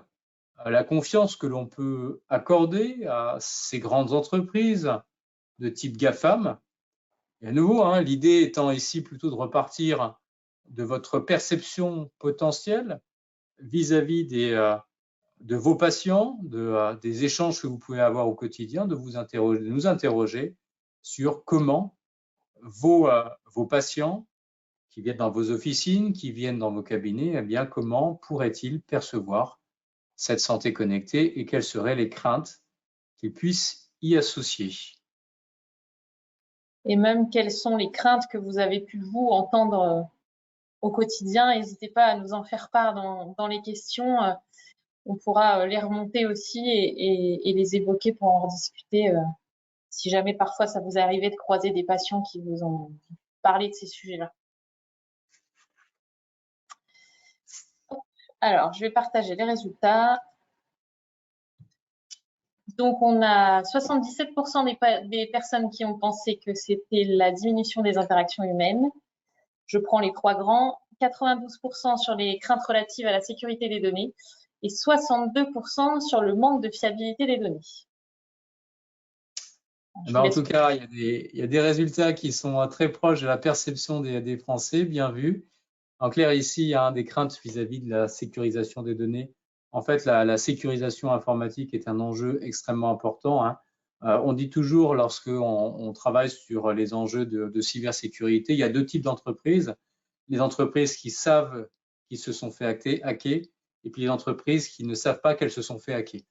la confiance que l'on peut accorder à ces grandes entreprises de type GAFAM. Et à nouveau, l'idée étant ici plutôt de repartir de votre perception potentielle vis-à-vis de vos patients, des échanges que vous pouvez avoir au quotidien, de nous interroger sur comment vos patients qui viennent dans vos officines, qui viennent dans vos cabinets, comment pourraient-ils percevoir cette santé connectée et quelles seraient les craintes qu'ils puissent y associer. Et même quelles sont les craintes que vous avez pu vous entendre au quotidien. N'hésitez pas à nous en faire part dans les questions. On pourra les remonter aussi et les évoquer pour en rediscuter si jamais parfois ça vous est arrivé de croiser des patients qui vous ont parlé de ces sujets-là. Alors, je vais partager les résultats. Donc, on a 77% des personnes qui ont pensé que c'était la diminution des interactions humaines. Je prends les 3 grands. 92% sur les craintes relatives à la sécurité des données et 62% sur le manque de fiabilité des données. En tout cas, il y a des résultats qui sont très proches de la perception des Français, bien vu. En clair, ici, il y a des craintes vis-à-vis de la sécurisation des données. En fait, la sécurisation informatique est un enjeu extrêmement important. On dit toujours, lorsqu'on travaille sur les enjeux de cybersécurité, il y a 2 types d'entreprises. Les entreprises qui savent qu'ils se sont fait hacker et puis les entreprises qui ne savent pas qu'elles se sont fait hacker.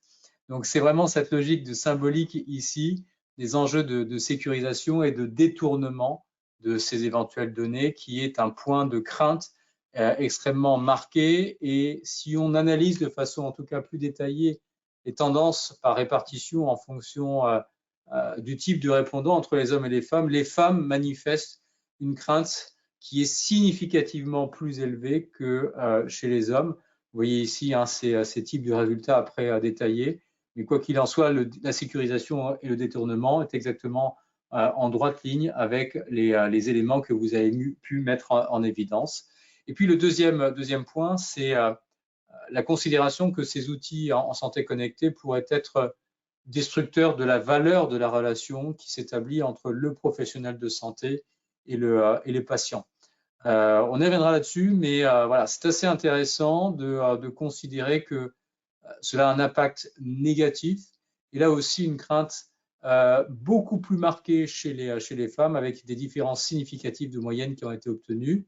Donc, c'est vraiment cette logique de symbolique ici, des enjeux de sécurisation et de détournement de ces éventuelles données qui est un point de crainte extrêmement marqué. Et si on analyse de façon en tout cas plus détaillée les tendances par répartition en fonction du type de répondant entre les hommes et les femmes manifestent une crainte qui est significativement plus élevée que chez les hommes. Vous voyez ici ces types de résultats après détaillés. Mais quoi qu'il en soit, la sécurisation et le détournement est exactement en droite ligne avec les éléments que vous avez pu mettre en évidence. Et puis le deuxième point, c'est la considération que ces outils en santé connectée pourraient être destructeurs de la valeur de la relation qui s'établit entre le professionnel de santé et les patients. On y reviendra là-dessus, mais voilà, c'est assez intéressant de considérer que cela a un impact négatif et là aussi une crainte beaucoup plus marquée chez les femmes avec des différences significatives de moyenne qui ont été obtenues.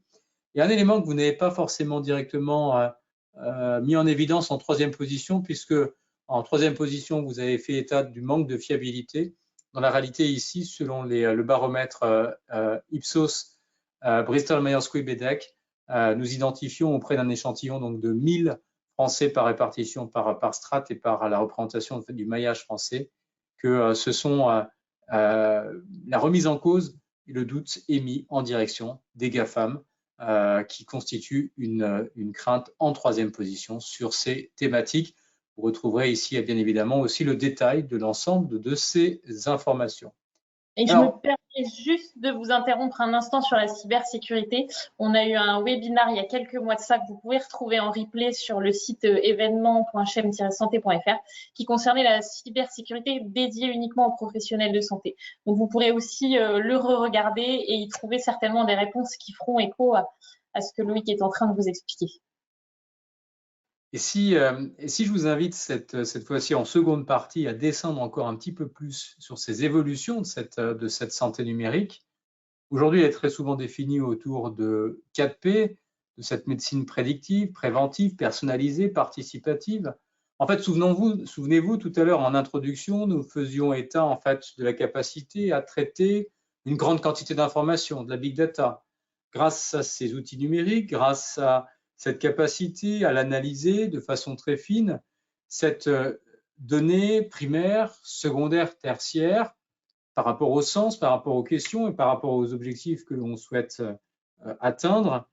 Et un élément que vous n'avez pas forcément directement mis en évidence en troisième position, puisque en troisième position, vous avez fait état du manque de fiabilité. Dans la réalité ici, selon le baromètre Ipsos Bristol Myers Squibb et DEC, nous identifions auprès d'un échantillon donc, de 1000 Français par répartition, par strate et par la représentation en fait, du maillage français, que ce sont la remise en cause et le doute émis en direction des GAFAM qui constituent une crainte en troisième position sur ces thématiques. Vous retrouverez ici bien évidemment aussi le détail de l'ensemble de ces informations. Et je me permets juste de vous interrompre un instant sur la cybersécurité. On a eu un webinaire il y a quelques mois de ça que vous pouvez retrouver en replay sur le site événement.chem-santé.fr qui concernait la cybersécurité dédiée uniquement aux professionnels de santé. Donc, vous pourrez aussi le re-regarder et y trouver certainement des réponses qui feront écho à ce que Loïc est en train de vous expliquer. Et si je vous invite cette fois-ci en seconde partie à descendre encore un petit peu plus sur ces évolutions de cette santé numérique, aujourd'hui elle est très souvent définie autour de 4P, de cette médecine prédictive, préventive, personnalisée, participative. En fait, souvenez-vous, tout à l'heure en introduction, nous faisions état en fait de la capacité à traiter une grande quantité d'informations, de la big data, grâce à ces outils numériques, grâce à cette capacité à l'analyser de façon très fine, cette donnée primaire, secondaire, tertiaire, par rapport au sens, par rapport aux questions et par rapport aux objectifs que l'on souhaite atteindre,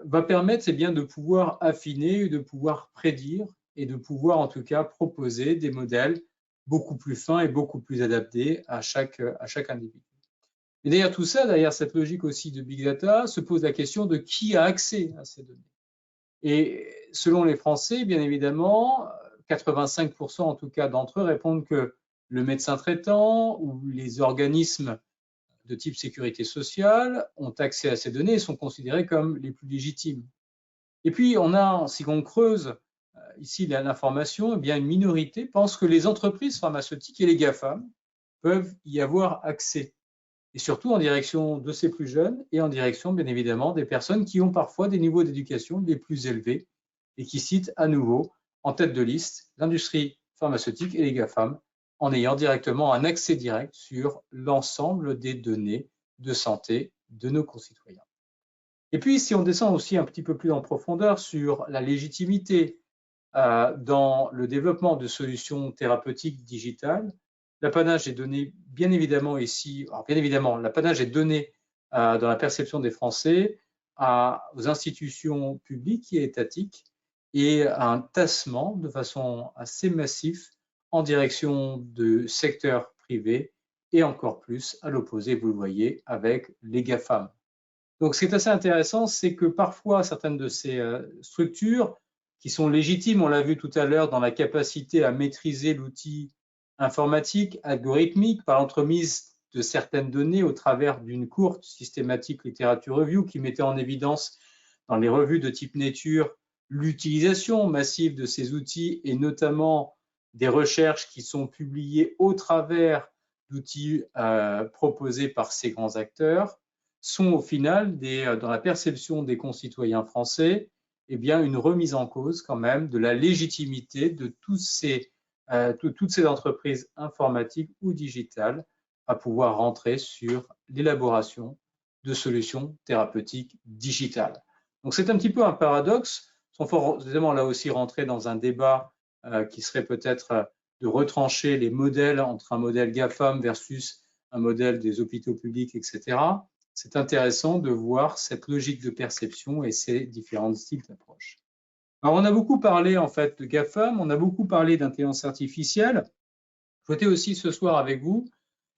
va permettre bien, de pouvoir affiner, de pouvoir prédire et de pouvoir en tout cas proposer des modèles beaucoup plus fins et beaucoup plus adaptés à chaque individu. Et derrière tout ça, derrière cette logique aussi de big data, se pose la question de qui a accès à ces données. Et selon les Français, bien évidemment, 85% en tout cas d'entre eux répondent que le médecin traitant ou les organismes de type sécurité sociale ont accès à ces données et sont considérés comme les plus légitimes. Et puis, on a, si on creuse ici l'information, eh bien une minorité pense que les entreprises pharmaceutiques et les GAFAM peuvent y avoir accès. Et surtout en direction de ces plus jeunes et en direction, bien évidemment, des personnes qui ont parfois des niveaux d'éducation les plus élevés et qui citent à nouveau en tête de liste l'industrie pharmaceutique et les GAFAM en ayant directement un accès direct sur l'ensemble des données de santé de nos concitoyens. Et puis, si on descend aussi un petit peu plus en profondeur sur la légitimité dans le développement de solutions thérapeutiques digitales, l'apanage est donné bien évidemment ici, alors bien évidemment, l'apanage est donné dans la perception des Français aux institutions publiques et étatiques et à un tassement de façon assez massif en direction de secteurs privés et encore plus à l'opposé, vous le voyez, avec les GAFAM. Donc, ce qui est assez intéressant, c'est que parfois, certaines de ces structures qui sont légitimes, on l'a vu tout à l'heure, dans la capacité à maîtriser l'outil informatique, algorithmique, par l'entremise de certaines données au travers d'une courte systématique literature review qui mettait en évidence dans les revues de type Nature l'utilisation massive de ces outils et notamment des recherches qui sont publiées au travers d'outils proposés par ces grands acteurs, sont au final, dans la perception des concitoyens français, eh bien, une remise en cause quand même de la légitimité de toutes ces entreprises informatiques ou digitales à pouvoir rentrer sur l'élaboration de solutions thérapeutiques digitales. Donc c'est un petit peu un paradoxe, sans forcément là aussi rentrer dans un débat qui serait peut-être de retrancher les modèles entre un modèle GAFAM versus un modèle des hôpitaux publics, etc. C'est intéressant de voir cette logique de perception et ces différents styles d'approche. Alors, on a beaucoup parlé en fait de GAFAM, on a beaucoup parlé d'intelligence artificielle. Je souhaitais aussi ce soir avec vous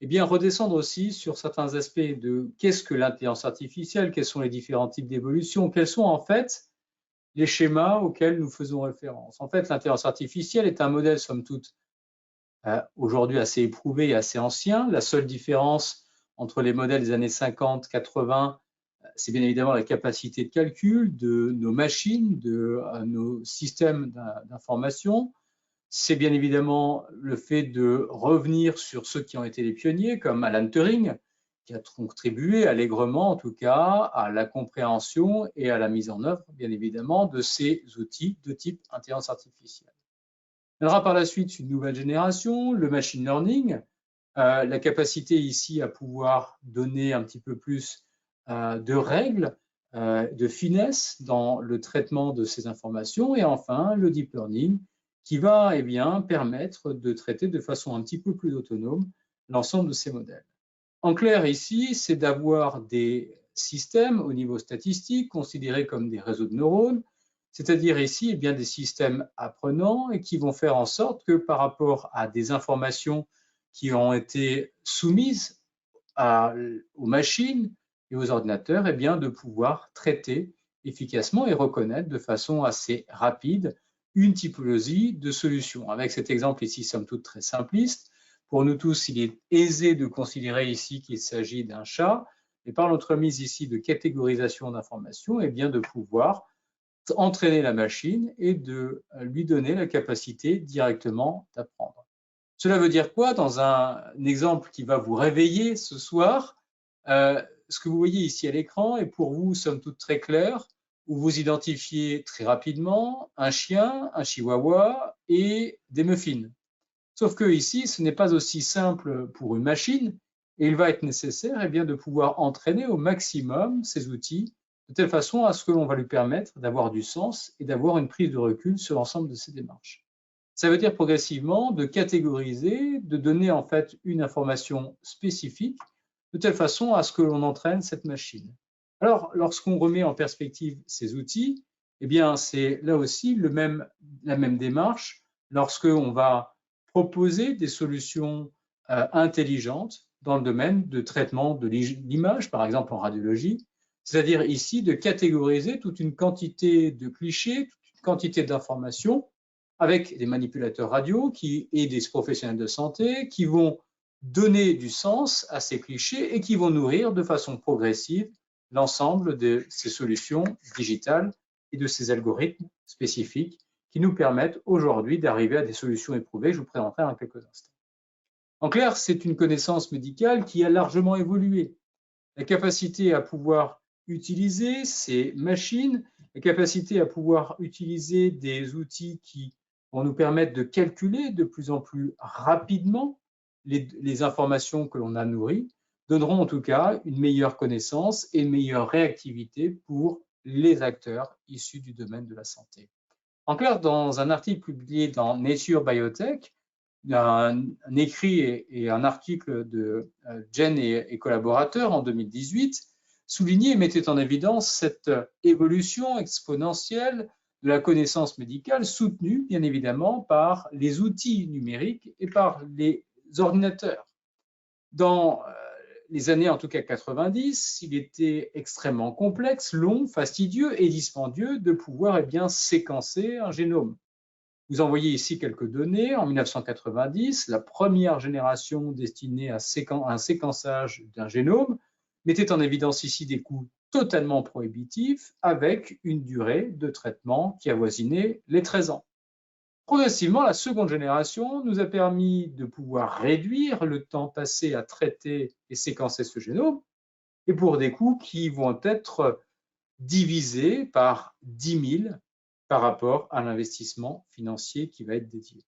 redescendre aussi sur certains aspects de qu'est-ce que l'intelligence artificielle, quels sont les différents types d'évolution, quels sont en fait les schémas auxquels nous faisons référence. En fait, l'intelligence artificielle est un modèle, somme toute, aujourd'hui assez éprouvé et assez ancien. La seule différence entre les modèles des années 50, 80, c'est bien évidemment la capacité de calcul de nos machines, de nos systèmes d'information. C'est bien évidemment le fait de revenir sur ceux qui ont été les pionniers, comme Alan Turing, qui a contribué allègrement, en tout cas, à la compréhension et à la mise en œuvre, bien évidemment, de ces outils de type intelligence artificielle. Il y aura par la suite une nouvelle génération, le machine learning, la capacité ici à pouvoir donner un petit peu plus de règles, de finesse dans le traitement de ces informations, et enfin le deep learning qui va permettre de traiter de façon un petit peu plus autonome l'ensemble de ces modèles. En clair, ici, c'est d'avoir des systèmes au niveau statistique considérés comme des réseaux de neurones, c'est-à-dire ici des systèmes apprenants et qui vont faire en sorte que par rapport à des informations qui ont été soumises aux machines et aux ordinateurs, de pouvoir traiter efficacement et reconnaître de façon assez rapide une typologie de solutions. Avec cet exemple ici, somme toute très simpliste, pour nous tous, il est aisé de considérer ici qu'il s'agit d'un chat, et par l'entremise ici de catégorisation d'informations, de pouvoir entraîner la machine et de lui donner la capacité directement d'apprendre. Cela veut dire quoi? Dans un exemple qui va vous réveiller ce soir, ce que vous voyez ici à l'écran est pour vous, somme toute, très clair, où vous identifiez très rapidement un chien, un chihuahua et des muffins. Sauf que ici, ce n'est pas aussi simple pour une machine et il va être nécessaire de pouvoir entraîner au maximum ces outils de telle façon à ce que l'on va lui permettre d'avoir du sens et d'avoir une prise de recul sur l'ensemble de ces démarches. Ça veut dire progressivement de catégoriser, de donner en fait une information spécifique de telle façon à ce que l'on entraîne cette machine. Alors, lorsqu'on remet en perspective ces outils, c'est là aussi la même démarche lorsqu'on va proposer des solutions intelligentes dans le domaine de traitement de l'image, par exemple en radiologie, c'est-à-dire ici de catégoriser toute une quantité de clichés, toute une quantité d'informations avec des manipulateurs radio et des professionnels de santé qui vont donner du sens à ces clichés et qui vont nourrir de façon progressive l'ensemble de ces solutions digitales et de ces algorithmes spécifiques qui nous permettent aujourd'hui d'arriver à des solutions éprouvées que je vous présenterai en quelques instants. En clair, c'est une connaissance médicale qui a largement évolué. La capacité à pouvoir utiliser ces machines, la capacité à pouvoir utiliser des outils qui vont nous permettre de calculer de plus en plus rapidement les informations que l'on a nourries, donneront en tout cas une meilleure connaissance et une meilleure réactivité pour les acteurs issus du domaine de la santé. En clair, dans un article publié dans Nature Biotech, un écrit et un article de Jen et collaborateurs en 2018 soulignait et mettait en évidence cette évolution exponentielle de la connaissance médicale soutenue bien évidemment par les outils numériques et par les ordinateurs. Dans les années en tout cas 90, il était extrêmement complexe, long, fastidieux et dispendieux de pouvoir séquencer un génome. Vous en voyez ici quelques données. En 1990, la première génération destinée à un séquençage d'un génome mettait en évidence ici des coûts totalement prohibitifs avec une durée de traitement qui avoisinait les 13 ans. Progressivement, la seconde génération nous a permis de pouvoir réduire le temps passé à traiter et séquencer ce génome et pour des coûts qui vont être divisés par 10 000 par rapport à l'investissement financier qui va être dédié.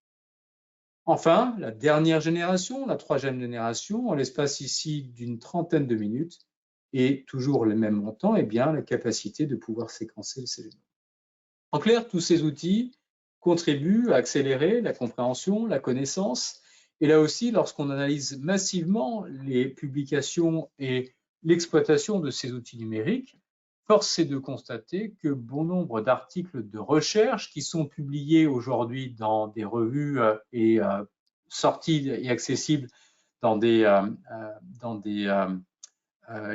Enfin, la dernière génération, la troisième génération, en l'espace ici d'une trentaine de minutes, et toujours le même montant, la capacité de pouvoir séquencer ces génomes. En clair, tous ces outils contribuent à accélérer la compréhension, la connaissance. Et là aussi, lorsqu'on analyse massivement les publications et l'exploitation de ces outils numériques, force est de constater que bon nombre d'articles de recherche qui sont publiés aujourd'hui dans des revues et sortis et accessibles dans des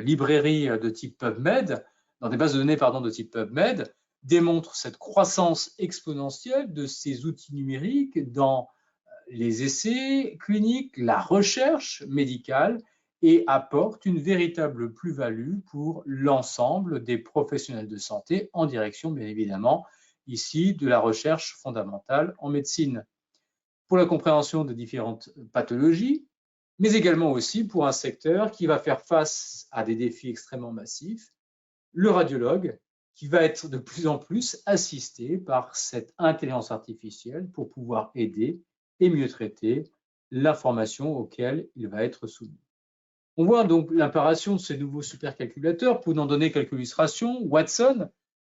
librairies de type PubMed, dans des bases de données de type PubMed, démontrent cette croissance exponentielle de ces outils numériques dans les essais cliniques, la recherche médicale, et apportent une véritable plus-value pour l'ensemble des professionnels de santé en direction, bien évidemment, ici de la recherche fondamentale en médecine, pour la compréhension des différentes pathologies, mais également aussi pour un secteur qui va faire face à des défis extrêmement massifs, le radiologue, qui va être de plus en plus assisté par cette intelligence artificielle pour pouvoir aider et mieux traiter l'information auquel il va être soumis. On voit donc l'apparition de ces nouveaux supercalculateurs. Pour en donner quelques illustrations, Watson,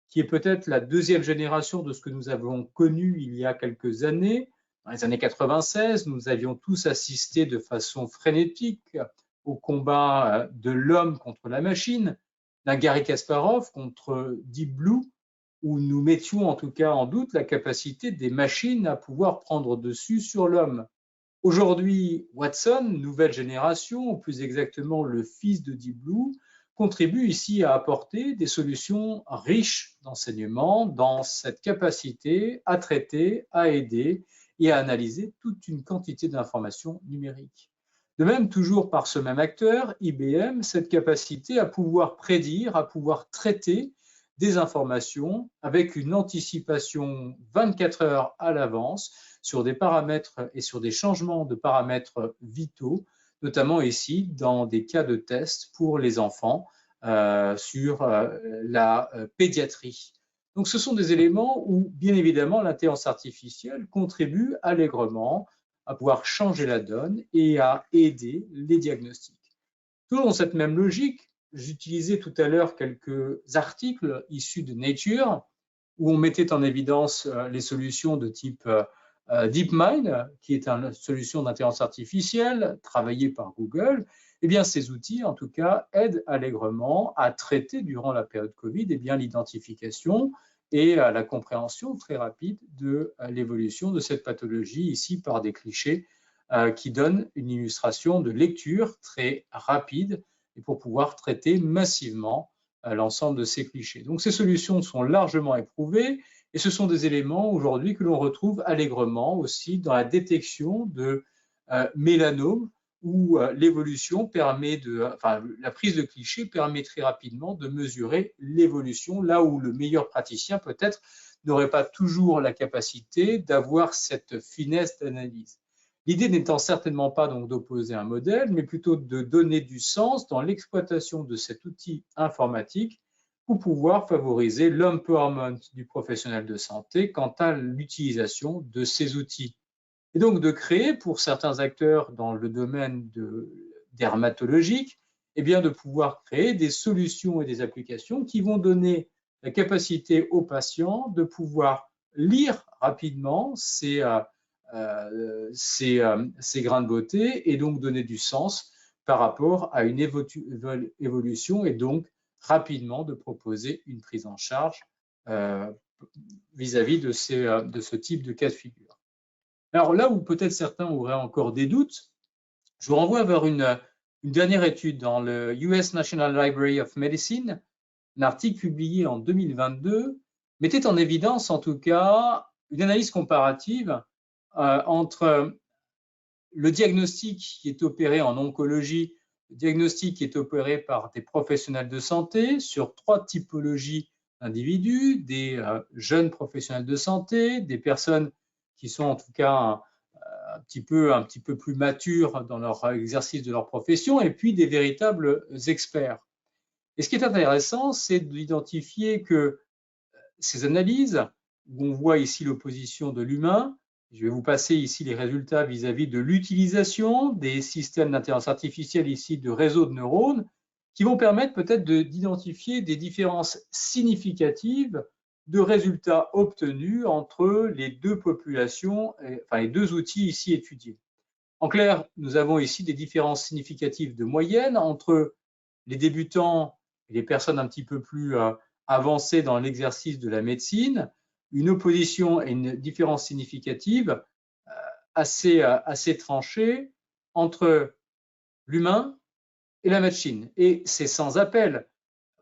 qui est peut-être la deuxième génération de ce que nous avons connu il y a quelques années. Dans les années 96, nous avions tous assisté de façon frénétique au combat de l'homme contre la machine, d'un Garry Kasparov contre Deep Blue, où nous mettions en tout cas en doute la capacité des machines à pouvoir prendre dessus sur l'homme. Aujourd'hui, Watson, nouvelle génération, ou plus exactement le fils de Deep Blue, contribue ici à apporter des solutions riches d'enseignement dans cette capacité à traiter, à aider et à analyser toute une quantité d'informations numériques. De même, toujours par ce même acteur, IBM, cette capacité à pouvoir prédire, à pouvoir traiter des informations avec une anticipation 24 heures à l'avance sur des paramètres et sur des changements de paramètres vitaux, notamment ici dans des cas de test pour les enfants sur la pédiatrie. Donc ce sont des éléments où, bien évidemment, l'intelligence artificielle contribue allègrement à pouvoir changer la donne et à aider les diagnostics. Toujours dans cette même logique, j'utilisais tout à l'heure quelques articles issus de Nature où on mettait en évidence les solutions de type DeepMind, qui est une solution d'intelligence artificielle travaillée par Google. Eh bien, ces outils, en tout cas, aident allègrement à traiter durant la période Covid l'identification et la compréhension très rapide de l'évolution de cette pathologie, ici par des clichés qui donnent une illustration de lecture très rapide et pour pouvoir traiter massivement l'ensemble de ces clichés. Donc ces solutions sont largement éprouvées et ce sont des éléments aujourd'hui que l'on retrouve allègrement aussi dans la détection de mélanomes où l'évolution permet la prise de clichés permet très rapidement de mesurer l'évolution, là où le meilleur praticien peut-être n'aurait pas toujours la capacité d'avoir cette finesse d'analyse. L'idée n'étant certainement pas donc d'opposer un modèle, mais plutôt de donner du sens dans l'exploitation de cet outil informatique pour pouvoir favoriser l'empowerment du professionnel de santé quant à l'utilisation de ces outils. Et donc de créer pour certains acteurs dans le domaine dermatologique, eh bien de pouvoir créer des solutions et des applications qui vont donner la capacité aux patients de pouvoir lire rapidement ces grains de beauté et donc donner du sens par rapport à une évolution et donc rapidement de proposer une prise en charge vis-à-vis de ce type de cas de figure. Alors là où peut-être certains auraient encore des doutes, je vous renvoie vers une dernière étude dans le US National Library of Medicine, un article publié en 2022, mettait en évidence en tout cas une analyse comparative entre le diagnostic qui est opéré en oncologie, le diagnostic qui est opéré par des professionnels de santé sur 3 typologies d'individus, des jeunes professionnels de santé, des personnes qui sont en tout cas un petit peu plus matures dans leur exercice de leur profession, et puis des véritables experts. Et ce qui est intéressant, c'est d'identifier que ces analyses, où on voit ici l'opposition de l'humain, je vais vous passer ici les résultats vis-à-vis de l'utilisation des systèmes d'intelligence artificielle ici de réseaux de neurones qui vont permettre peut-être d'identifier des différences significatives de résultats obtenus entre les deux populations, enfin les deux outils ici étudiés. En clair, nous avons ici des différences significatives de moyenne entre les débutants et les personnes un petit peu plus avancées dans l'exercice de la médecine, une opposition et une différence significative assez tranchée entre l'humain et la machine. Et c'est sans appel.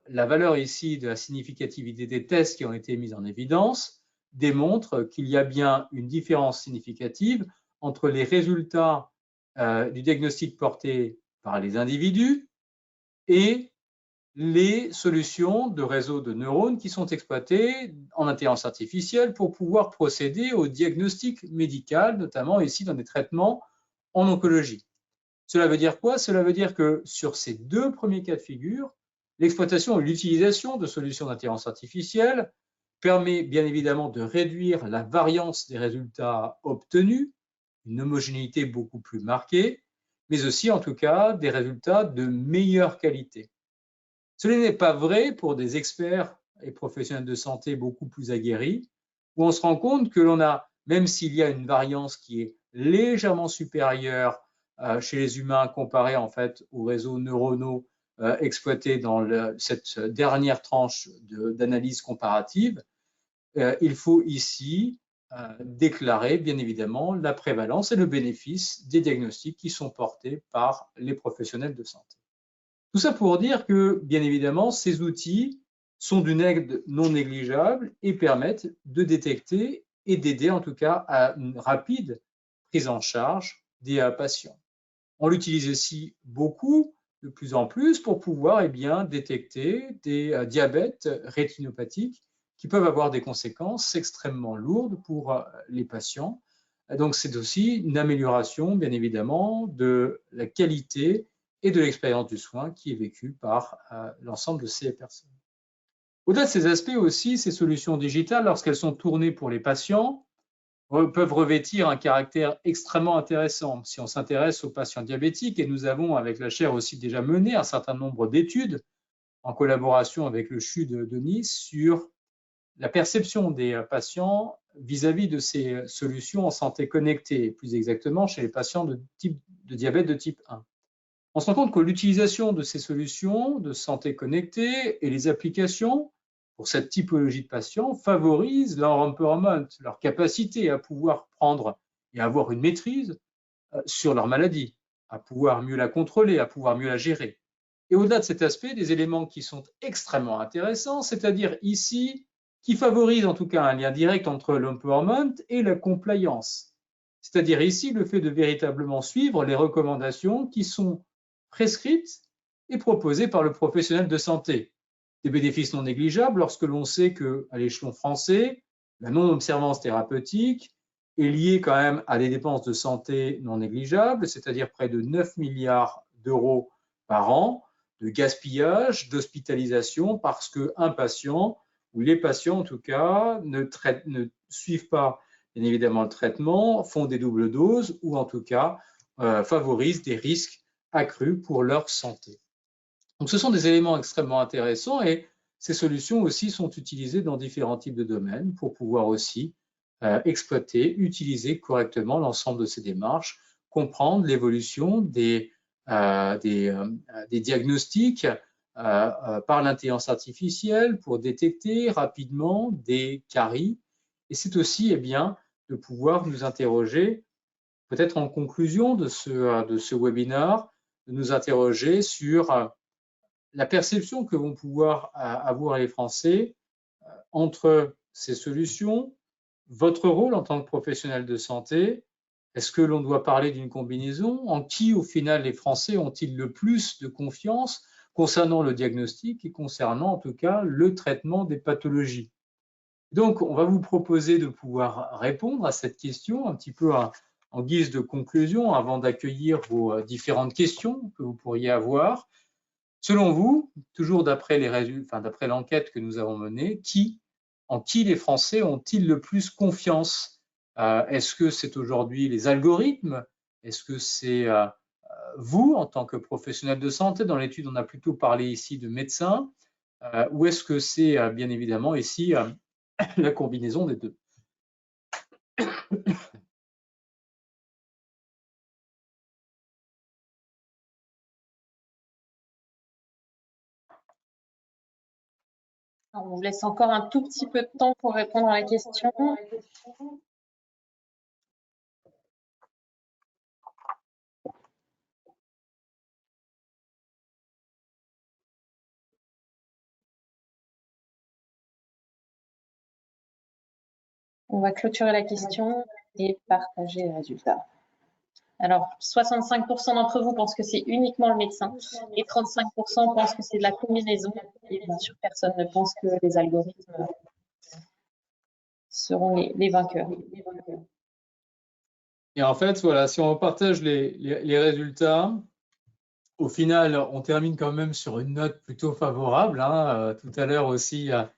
La valeur ici de la significativité des tests qui ont été mis en évidence démontre qu'il y a bien une différence significative entre les résultats du diagnostic porté par les individus et les solutions de réseaux de neurones qui sont exploitées en intelligence artificielle pour pouvoir procéder au diagnostic médical, notamment ici dans des traitements en oncologie. Cela veut dire quoi? Cela veut dire que sur ces deux premiers cas de figure, l'exploitation et l'utilisation de solutions d'intelligence artificielle permet bien évidemment de réduire la variance des résultats obtenus, une homogénéité beaucoup plus marquée, mais aussi en tout cas des résultats de meilleure qualité. Cela n'est pas vrai pour des experts et professionnels de santé beaucoup plus aguerris, où on se rend compte que l'on a, même s'il y a une variance qui est légèrement supérieure chez les humains comparée en fait aux réseaux neuronaux exploités dans cette dernière tranche d'analyse comparative, il faut ici déclarer bien évidemment la prévalence et le bénéfice des diagnostics qui sont portés par les professionnels de santé. Tout ça pour dire que, bien évidemment, ces outils sont d'une aide non négligeable et permettent de détecter et d'aider en tout cas à une rapide prise en charge des patients. On l'utilise aussi beaucoup, de plus en plus, pour pouvoir détecter des diabètes rétinopathiques qui peuvent avoir des conséquences extrêmement lourdes pour les patients. Donc, c'est aussi une amélioration, bien évidemment, de la qualité et de l'expérience du soin qui est vécue par l'ensemble de ces personnes. Au-delà de ces aspects aussi, ces solutions digitales, lorsqu'elles sont tournées pour les patients, peuvent revêtir un caractère extrêmement intéressant. Si on s'intéresse aux patients diabétiques, et nous avons avec la chaire aussi déjà mené un certain nombre d'études en collaboration avec le CHU de Nice sur la perception des patients vis-à-vis de ces solutions en santé connectée, plus exactement chez les patients de diabète de type 1. On se rend compte que l'utilisation de ces solutions de santé connectée et les applications pour cette typologie de patients favorisent leur empowerment, leur capacité à pouvoir prendre et avoir une maîtrise sur leur maladie, à pouvoir mieux la contrôler, à pouvoir mieux la gérer. Et au-delà de cet aspect, des éléments qui sont extrêmement intéressants, c'est-à-dire ici, qui favorisent en tout cas un lien direct entre l'empowerment et la compliance. C'est-à-dire ici, le fait de véritablement suivre les recommandations qui sont prescrites et proposées par le professionnel de santé. Des bénéfices non négligeables lorsque l'on sait qu'à l'échelon français, la non-observance thérapeutique est liée quand même à des dépenses de santé non négligeables, c'est-à-dire près de 9 milliards d'euros par an de gaspillage, d'hospitalisation, parce qu'un patient, ou les patients en tout cas, ne suivent pas bien évidemment le traitement, font des doubles doses ou en tout cas favorisent des risques accrus pour leur santé. Donc ce sont des éléments extrêmement intéressants et ces solutions aussi sont utilisées dans différents types de domaines pour pouvoir aussi exploiter, utiliser correctement l'ensemble de ces démarches, comprendre l'évolution des diagnostics par l'intelligence artificielle pour détecter rapidement des caries. Et c'est aussi de pouvoir nous interroger, peut-être en conclusion de ce webinaire, de nous interroger sur la perception que vont pouvoir avoir les Français entre ces solutions, votre rôle en tant que professionnel de santé. Est-ce que l'on doit parler d'une combinaison? En qui, au final, les Français ont-ils le plus de confiance concernant le diagnostic et concernant, en tout cas, le traitement des pathologies? Donc, on va vous proposer de pouvoir répondre à cette question un petit peu en guise de conclusion avant d'accueillir vos différentes questions que vous pourriez avoir. Selon vous, toujours d'après les résultats, d'après l'enquête que nous avons menée, en qui les Français ont-ils le plus confiance? Est-ce que c'est aujourd'hui les algorithmes? Est-ce que c'est vous, en tant que professionnel de santé? Dans l'étude, on a plutôt parlé ici de médecins. Ou est-ce que c'est bien évidemment ici la combinaison des deux. On vous laisse encore un tout petit peu de temps pour répondre à la question. On va clôturer la question et partager les résultats. Alors, 65% d'entre vous pensent que c'est uniquement le médecin et 35% pensent que c'est de la combinaison. Et bien sûr, personne ne pense que les algorithmes seront les vainqueurs. Et en fait, voilà, si on partage les résultats, au final, on termine quand même sur une note plutôt favorable. Tout à l'heure aussi, on a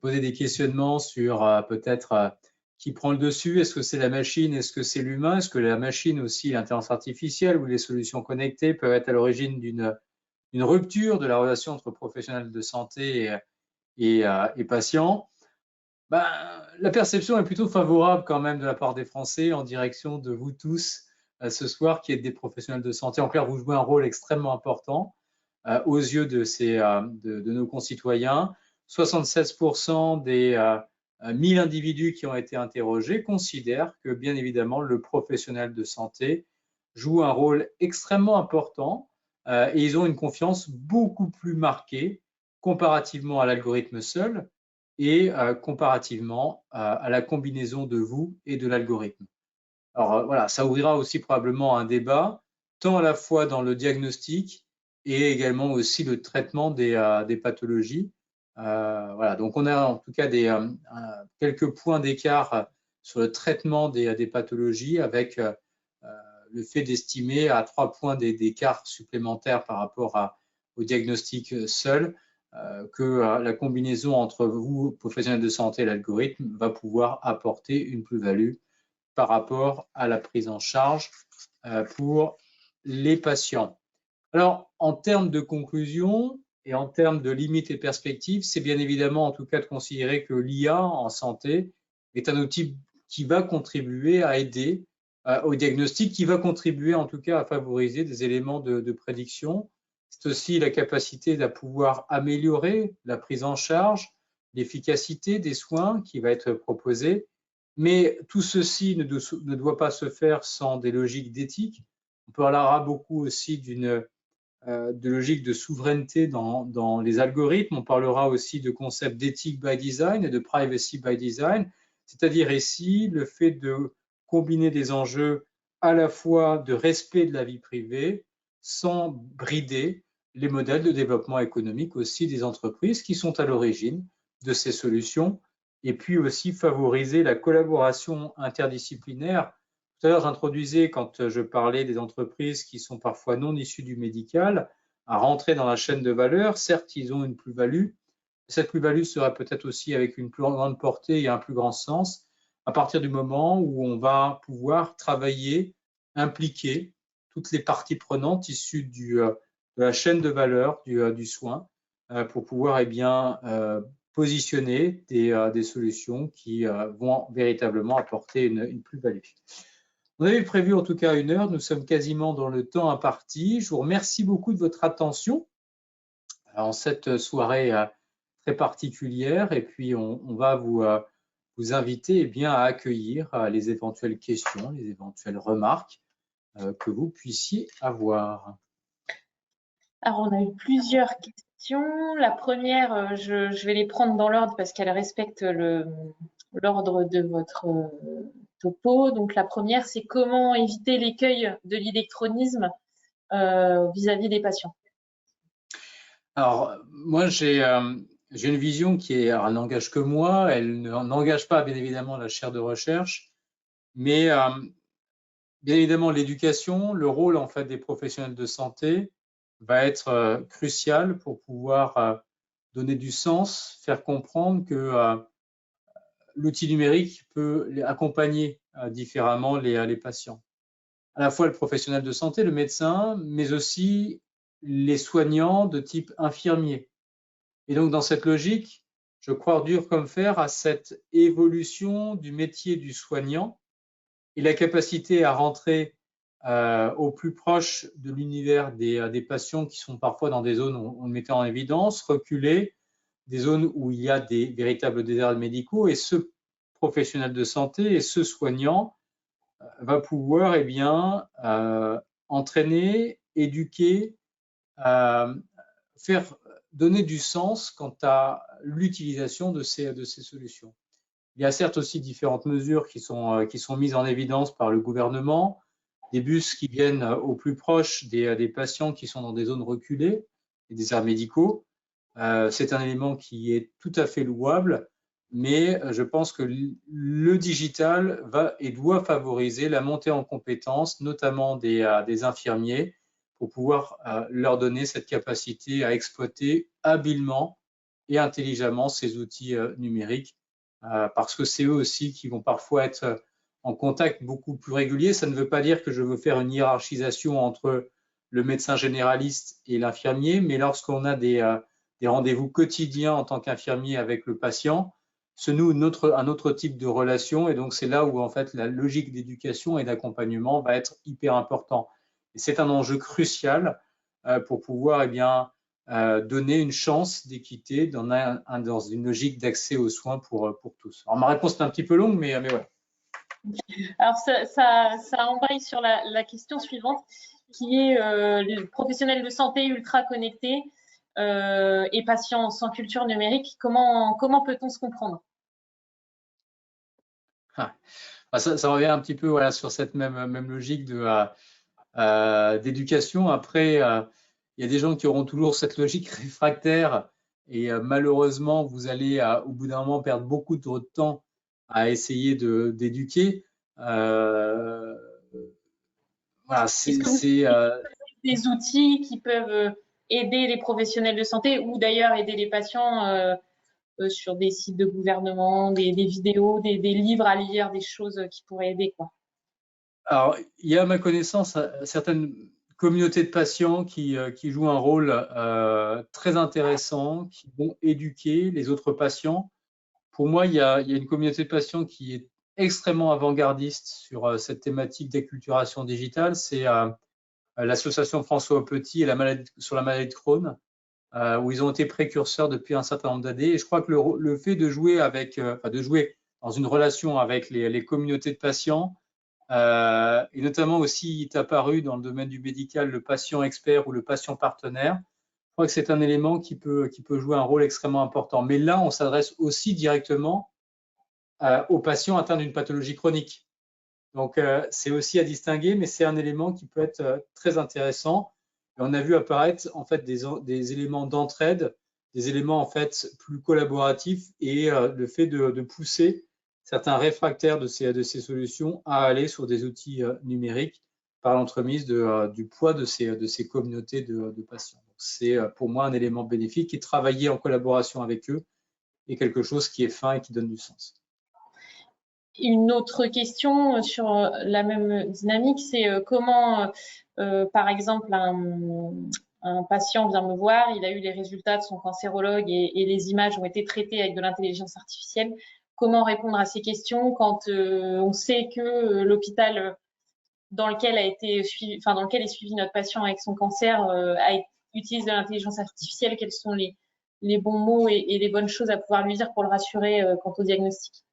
posé des questionnements sur peut-être qui prend le dessus. Est-ce que c'est la machine? Est-ce que c'est l'humain? Est-ce que la machine aussi, l'intelligence artificielle ou les solutions connectées peuvent être à l'origine d'une rupture de la relation entre professionnels de santé et patients? La perception est plutôt favorable quand même de la part des Français en direction de vous tous ce soir qui êtes des professionnels de santé. En clair, vous jouez un rôle extrêmement important aux yeux de nos concitoyens. 76% des 1000 individus qui ont été interrogés considèrent que, bien évidemment, le professionnel de santé joue un rôle extrêmement important et ils ont une confiance beaucoup plus marquée comparativement à l'algorithme seul et comparativement à la combinaison de vous et de l'algorithme. Alors voilà, ça ouvrira aussi probablement un débat, tant à la fois dans le diagnostic et également aussi le traitement des pathologies. Voilà, donc on a en tout cas quelques points d'écart sur le traitement des pathologies avec le fait d'estimer à 3 points d'écart supplémentaires par rapport au diagnostic seul que la combinaison entre vous, professionnels de santé, et l'algorithme va pouvoir apporter une plus-value par rapport à la prise en charge pour les patients. Alors, en termes de conclusion et en termes de limites et perspectives, c'est bien évidemment en tout cas de considérer que l'IA en santé est un outil qui va contribuer à aider au diagnostic, qui va contribuer en tout cas à favoriser des éléments de prédiction. C'est aussi la capacité de pouvoir améliorer la prise en charge, l'efficacité des soins qui va être proposée. Mais tout ceci ne doit pas se faire sans des logiques d'éthique. On parlera beaucoup aussi de logique de souveraineté dans les algorithmes. On parlera aussi de concept d'éthique by design et de privacy by design, c'est-à-dire ici le fait de combiner des enjeux à la fois de respect de la vie privée sans brider les modèles de développement économique aussi des entreprises qui sont à l'origine de ces solutions et puis aussi favoriser la collaboration interdisciplinaire. Tout à l'heure, j'introduisais, quand je parlais des entreprises qui sont parfois non issues du médical, à rentrer dans la chaîne de valeur. Certes, ils ont une plus-value. Cette plus-value sera peut-être aussi avec une plus grande portée et un plus grand sens à partir du moment où on va pouvoir travailler, impliquer toutes les parties prenantes issues de la chaîne de valeur du soin pour pouvoir positionner des solutions qui vont véritablement apporter une plus-value. On avait prévu en tout cas 1 heure, nous sommes quasiment dans le temps imparti. Je vous remercie beaucoup de votre attention en cette soirée très particulière et puis on va vous inviter à accueillir les éventuelles questions, les éventuelles remarques que vous puissiez avoir. Alors, on a eu plusieurs questions. La première, je vais les prendre dans l'ordre parce qu'elle respecte l'ordre de votre topo. Donc, la première, c'est comment éviter l'écueil de l'électronisme vis-à-vis des patients? Alors, moi, j'ai une vision elle n'engage que moi, elle n'engage pas bien évidemment la chaire de recherche, mais bien évidemment l'éducation, le rôle en fait des professionnels de santé va être crucial pour pouvoir donner du sens, faire comprendre que l'outil numérique peut accompagner différemment les patients. À la fois le professionnel de santé, le médecin, mais aussi les soignants de type infirmier. Et donc, dans cette logique, je crois dur comme fer à cette évolution du métier du soignant et la capacité à rentrer au plus proche de l'univers des patients qui sont parfois dans des zones où on le mettait en évidence, reculer, des zones où il y a des véritables déserts médicaux, et ce professionnel de santé et ce soignant va pouvoir entraîner, éduquer, faire donner du sens quant à l'utilisation de ces solutions. Il y a certes aussi différentes mesures qui sont mises en évidence par le gouvernement, des bus qui viennent au plus proche des patients qui sont dans des zones reculées et des aires médicaux. C'est un élément qui est tout à fait louable, mais je pense que le digital va et doit favoriser la montée en compétences, notamment des infirmiers, pour pouvoir leur donner cette capacité à exploiter habilement et intelligemment ces outils numériques, parce que c'est eux aussi qui vont parfois être en contact beaucoup plus régulier. Ça ne veut pas dire que je veux faire une hiérarchisation entre le médecin généraliste et l'infirmier, mais lorsqu'on a des rendez-vous quotidiens en tant qu'infirmier avec le patient, se noue un autre type de relation, et donc c'est là où en fait la logique d'éducation et d'accompagnement va être hyper important. Et c'est un enjeu crucial pour pouvoir donner une chance d'équité dans une logique d'accès aux soins pour tous. Alors ma réponse est un petit peu longue, mais voilà. Alors ça embraye sur la question suivante, qui est le professionnel de santé ultra connecté et patient sans culture numérique. Comment peut-on se comprendre? Ça revient un petit peu voilà, sur cette même logique d'éducation. Après, il y a des gens qui auront toujours cette logique réfractaire, et malheureusement, vous allez au bout d'un moment perdre beaucoup de temps à essayer d'éduquer. Voilà, c'est des outils qui peuvent aider les professionnels de santé, ou d'ailleurs aider les patients sur des sites de gouvernement, des vidéos, des livres à lire, des choses qui pourraient aider, quoi. Alors, il y a à ma connaissance certaines communautés de patients qui jouent un rôle très intéressant, qui vont éduquer les autres patients. Pour moi, il y a une communauté de patients qui est extrêmement avant-gardiste sur cette thématique d'acculturation digitale. C'est l'association François Petit et sur la maladie de Crohn, où ils ont été précurseurs depuis un certain nombre d'années. Et je crois que le fait de jouer dans une relation avec les communautés de patients, et notamment aussi, il est apparu dans le domaine du médical, le patient expert ou le patient partenaire. Je crois que c'est un élément qui peut jouer un rôle extrêmement important. Mais là, on s'adresse aussi directement aux patients atteints d'une pathologie chronique. Donc, c'est aussi à distinguer, mais c'est un élément qui peut être très intéressant. Et on a vu apparaître en fait des éléments d'entraide, des éléments en fait plus collaboratifs, et le fait de pousser certains réfractaires de ces solutions à aller sur des outils numériques par l'entremise du poids de ces communautés de patients. C'est pour moi un élément bénéfique, et travailler en collaboration avec eux est quelque chose qui est fin et qui donne du sens. Une autre question sur la même dynamique, c'est comment, par exemple, un patient vient me voir, il a eu les résultats de son cancérologue et les images ont été traitées avec de l'intelligence artificielle. Comment répondre à ces questions quand on sait que l'hôpital dans lequel dans lequel est suivi notre patient avec son cancer utilise de l'intelligence artificielle? Quels sont les bons mots et les bonnes choses à pouvoir lui dire pour le rassurer quant au diagnostic?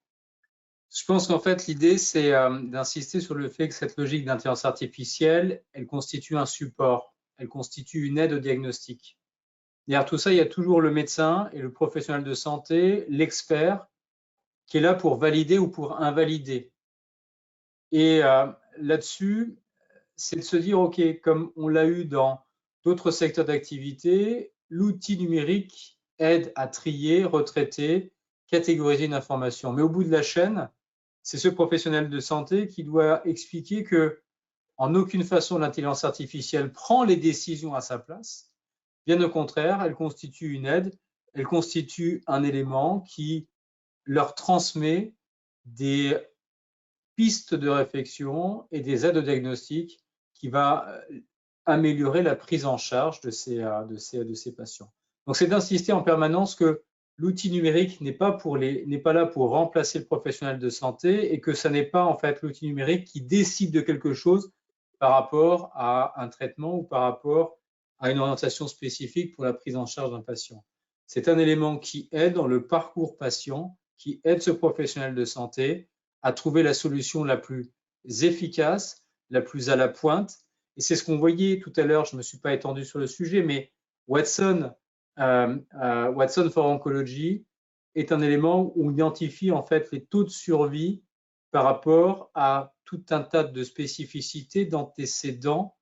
Je pense qu'en fait, l'idée, c'est d'insister sur le fait que cette logique d'intelligence artificielle, elle constitue un support, elle constitue une aide au diagnostic. Derrière tout ça, il y a toujours le médecin et le professionnel de santé, l'expert, qui est là pour valider ou pour invalider. Et là-dessus, c'est de se dire, OK, comme on l'a eu dans d'autres secteurs d'activité, l'outil numérique aide à trier, retraiter, catégoriser une information. Mais au bout de la chaîne, c'est ce professionnel de santé qui doit expliquer que en aucune façon l'intelligence artificielle prend les décisions à sa place. Bien au contraire, elle constitue une aide, elle constitue un élément qui leur transmet des pistes de réflexion et des aides au diagnostic qui va améliorer la prise en charge de ces patients. Donc c'est d'insister en permanence que l'outil numérique n'est pas là pour remplacer le professionnel de santé et que ça n'est pas en fait l'outil numérique qui décide de quelque chose par rapport à un traitement ou par rapport à une orientation spécifique pour la prise en charge d'un patient. C'est un élément qui aide dans le parcours patient, qui aide ce professionnel de santé à trouver la solution la plus efficace, la plus à la pointe. Et c'est ce qu'on voyait tout à l'heure, je ne me suis pas étendu sur le sujet, mais Watson for Oncology est un élément où on identifie en fait les taux de survie par rapport à tout un tas de spécificités d'antécédents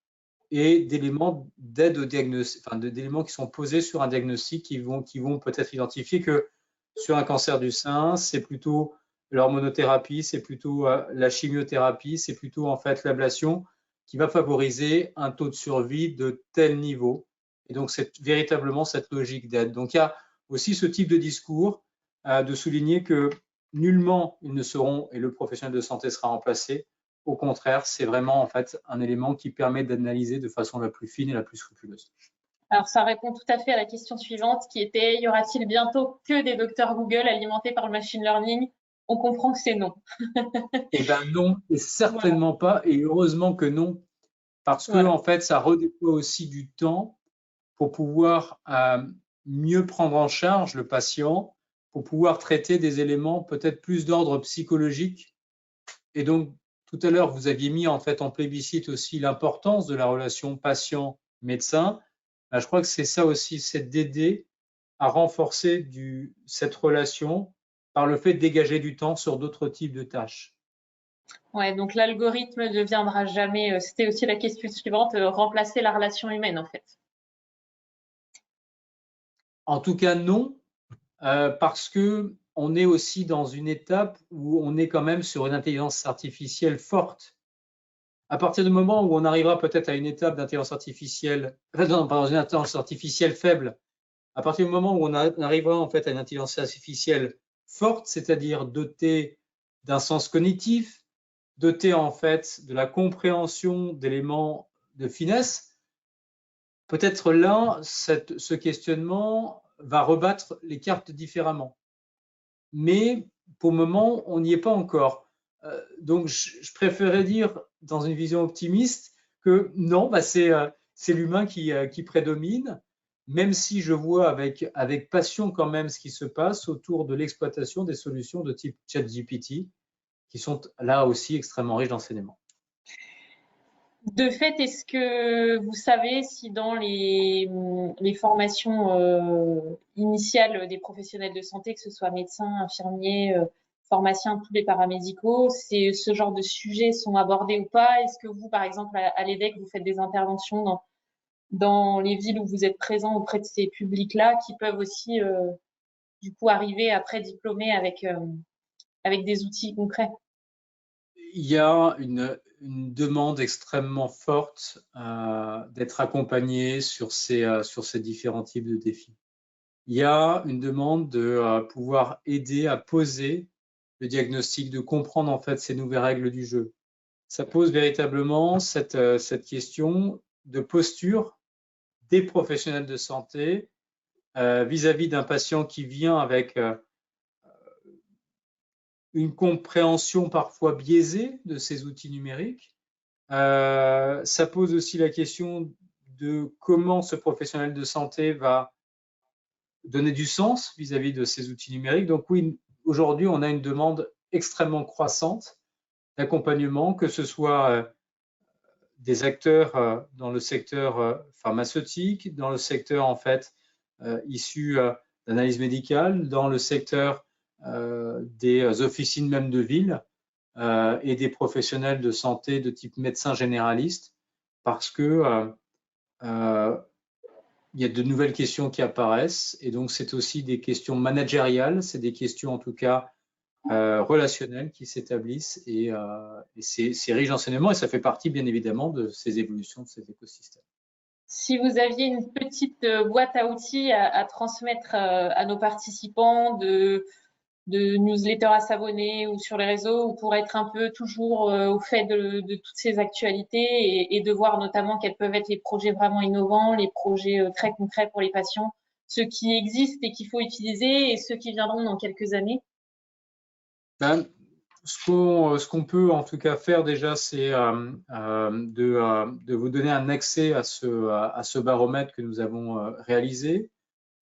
et d'éléments d'aide au diagnostic, enfin d'éléments qui sont posés sur un diagnostic qui vont peut-être identifier que sur un cancer du sein, c'est plutôt l'hormonothérapie, c'est plutôt la chimiothérapie, c'est plutôt en fait l'ablation qui va favoriser un taux de survie de tel niveau. Et donc, c'est véritablement cette logique d'aide. Donc, il y a aussi ce type de discours de souligner que nullement ils ne seront, et le professionnel de santé sera remplacé. Au contraire, c'est vraiment en fait un élément qui permet d'analyser de façon la plus fine et la plus scrupuleuse. Alors, ça répond tout à fait à la question suivante qui était, y aura-t-il bientôt que des docteurs Google alimentés par le machine learning? On comprend que c'est non. Eh bien non, et certainement pas, et heureusement que non, parce que en fait, ça redéploie aussi du temps pour pouvoir mieux prendre en charge le patient, pour pouvoir traiter des éléments peut-être plus d'ordre psychologique. Et donc, tout à l'heure, vous aviez mis en fait en plébiscite aussi l'importance de la relation patient-médecin. Je crois que c'est ça aussi, c'est d'aider à renforcer cette relation par le fait de dégager du temps sur d'autres types de tâches. Ouais, donc l'algorithme ne deviendra jamais, c'était aussi la question suivante, remplacer la relation humaine en fait. En tout cas, non, parce que on est aussi dans une étape où on est quand même sur une intelligence artificielle forte. À partir du moment où on arrivera peut-être à une étape d'intelligence artificielle, une intelligence artificielle faible, à partir du moment où on arrivera en fait à une intelligence artificielle forte, c'est-à-dire dotée d'un sens cognitif, dotée en fait de la compréhension d'éléments de finesse, peut-être là, ce questionnement va rebattre les cartes différemment. Mais pour le moment, on n'y est pas encore. Donc, je préférerais dire, dans une vision optimiste, que non, c'est l'humain qui prédomine, même si je vois avec passion quand même ce qui se passe autour de l'exploitation des solutions de type ChatGPT, qui sont là aussi extrêmement riches d'enseignements. De fait, est-ce que vous savez si dans les formations initiales des professionnels de santé, que ce soit médecins, infirmiers, pharmaciens, tous les paramédicaux, ce genre de sujets sont abordés ou pas? Est-ce que vous, par exemple, à l'EDEC, vous faites des interventions dans les villes où vous êtes présents auprès de ces publics-là qui peuvent aussi, du coup, arriver après diplômés avec des outils concrets? Il y a une demande extrêmement forte d'être accompagné sur ces différents types de défis. Il y a une demande de pouvoir aider à poser le diagnostic, de comprendre en fait ces nouvelles règles du jeu. Ça pose véritablement cette question de posture des professionnels de santé vis-à-vis d'un patient qui vient avec une compréhension parfois biaisée de ces outils numériques. Ça pose aussi la question de comment ce professionnel de santé va donner du sens vis-à-vis de ces outils numériques. Donc oui, aujourd'hui, on a une demande extrêmement croissante d'accompagnement, que ce soit des acteurs dans le secteur pharmaceutique, dans le secteur en fait issu d'analyse médicale, dans le secteur des officines même de ville et des professionnels de santé de type médecin généraliste, parce que il y a de nouvelles questions qui apparaissent, et donc c'est aussi des questions managériales, c'est des questions en tout cas relationnelles qui s'établissent, et c'est riche d'enseignement, et ça fait partie bien évidemment de ces évolutions de ces écosystèmes. Si vous aviez une petite boîte à outils à transmettre à nos participants de newsletters à s'abonner ou sur les réseaux, ou pour être un peu toujours au fait de toutes ces actualités et de voir notamment quels peuvent être les projets vraiment innovants, les projets très concrets pour les patients, ceux qui existent et qu'il faut utiliser et ceux qui viendront dans quelques années? Ce qu'on peut en tout cas faire déjà, c'est de vous donner un accès à ce baromètre que nous avons réalisé.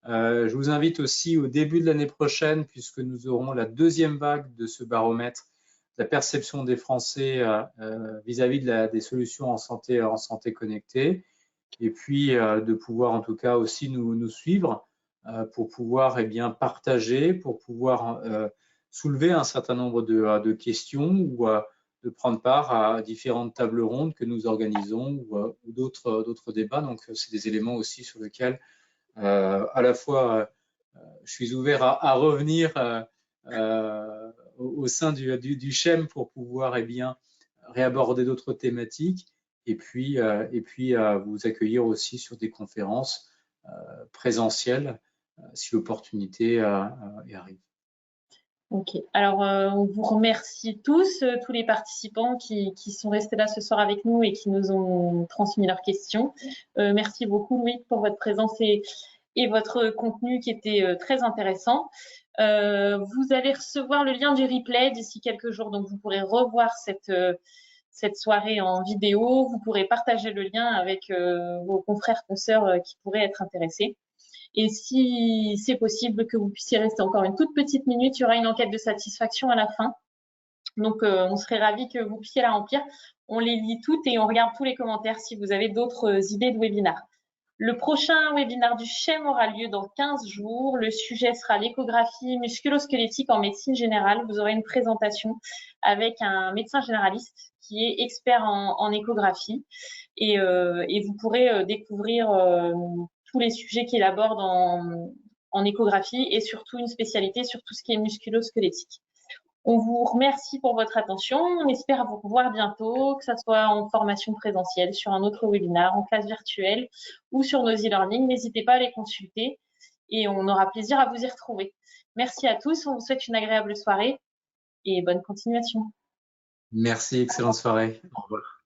Je vous invite aussi au début de l'année prochaine, puisque nous aurons la deuxième vague de ce baromètre, la perception des Français vis-à-vis des solutions en santé connectée, et puis de pouvoir en tout cas aussi nous suivre pour pouvoir partager, pour pouvoir soulever un certain nombre de questions ou de prendre part à différentes tables rondes que nous organisons ou d'autres débats. Donc, c'est des éléments aussi sur lesquels à la fois je suis ouvert à revenir au sein du CHEM pour pouvoir réaborder d'autres thématiques et puis vous accueillir aussi sur des conférences présentielles si l'opportunité y arrive. Ok, alors on vous remercie tous, tous les participants qui sont restés là ce soir avec nous et qui nous ont transmis leurs questions. Merci beaucoup Louis pour votre présence et votre contenu qui était très intéressant. Vous allez recevoir le lien du replay d'ici quelques jours, donc vous pourrez revoir cette soirée en vidéo. Vous pourrez partager le lien avec vos confrères, consoeurs qui pourraient être intéressés. Et si c'est possible que vous puissiez rester encore une toute petite minute, il y aura une enquête de satisfaction à la fin. Donc, on serait ravis que vous puissiez la remplir. On les lit toutes et on regarde tous les commentaires si vous avez d'autres idées de webinaire. Le prochain webinaire du CHEM aura lieu dans 15 jours. Le sujet sera l'échographie musculo-squelettique en médecine générale. Vous aurez une présentation avec un médecin généraliste qui est expert en échographie et vous pourrez découvrir tous les sujets qu'il aborde en échographie et surtout une spécialité sur tout ce qui est musculo-squelettique. On vous remercie pour votre attention. On espère vous revoir bientôt, que ce soit en formation présentielle, sur un autre webinaire, en classe virtuelle ou sur nos e-learning. N'hésitez pas à les consulter et on aura plaisir à vous y retrouver. Merci à tous. On vous souhaite une agréable soirée et bonne continuation. Merci, excellente soirée. Au revoir.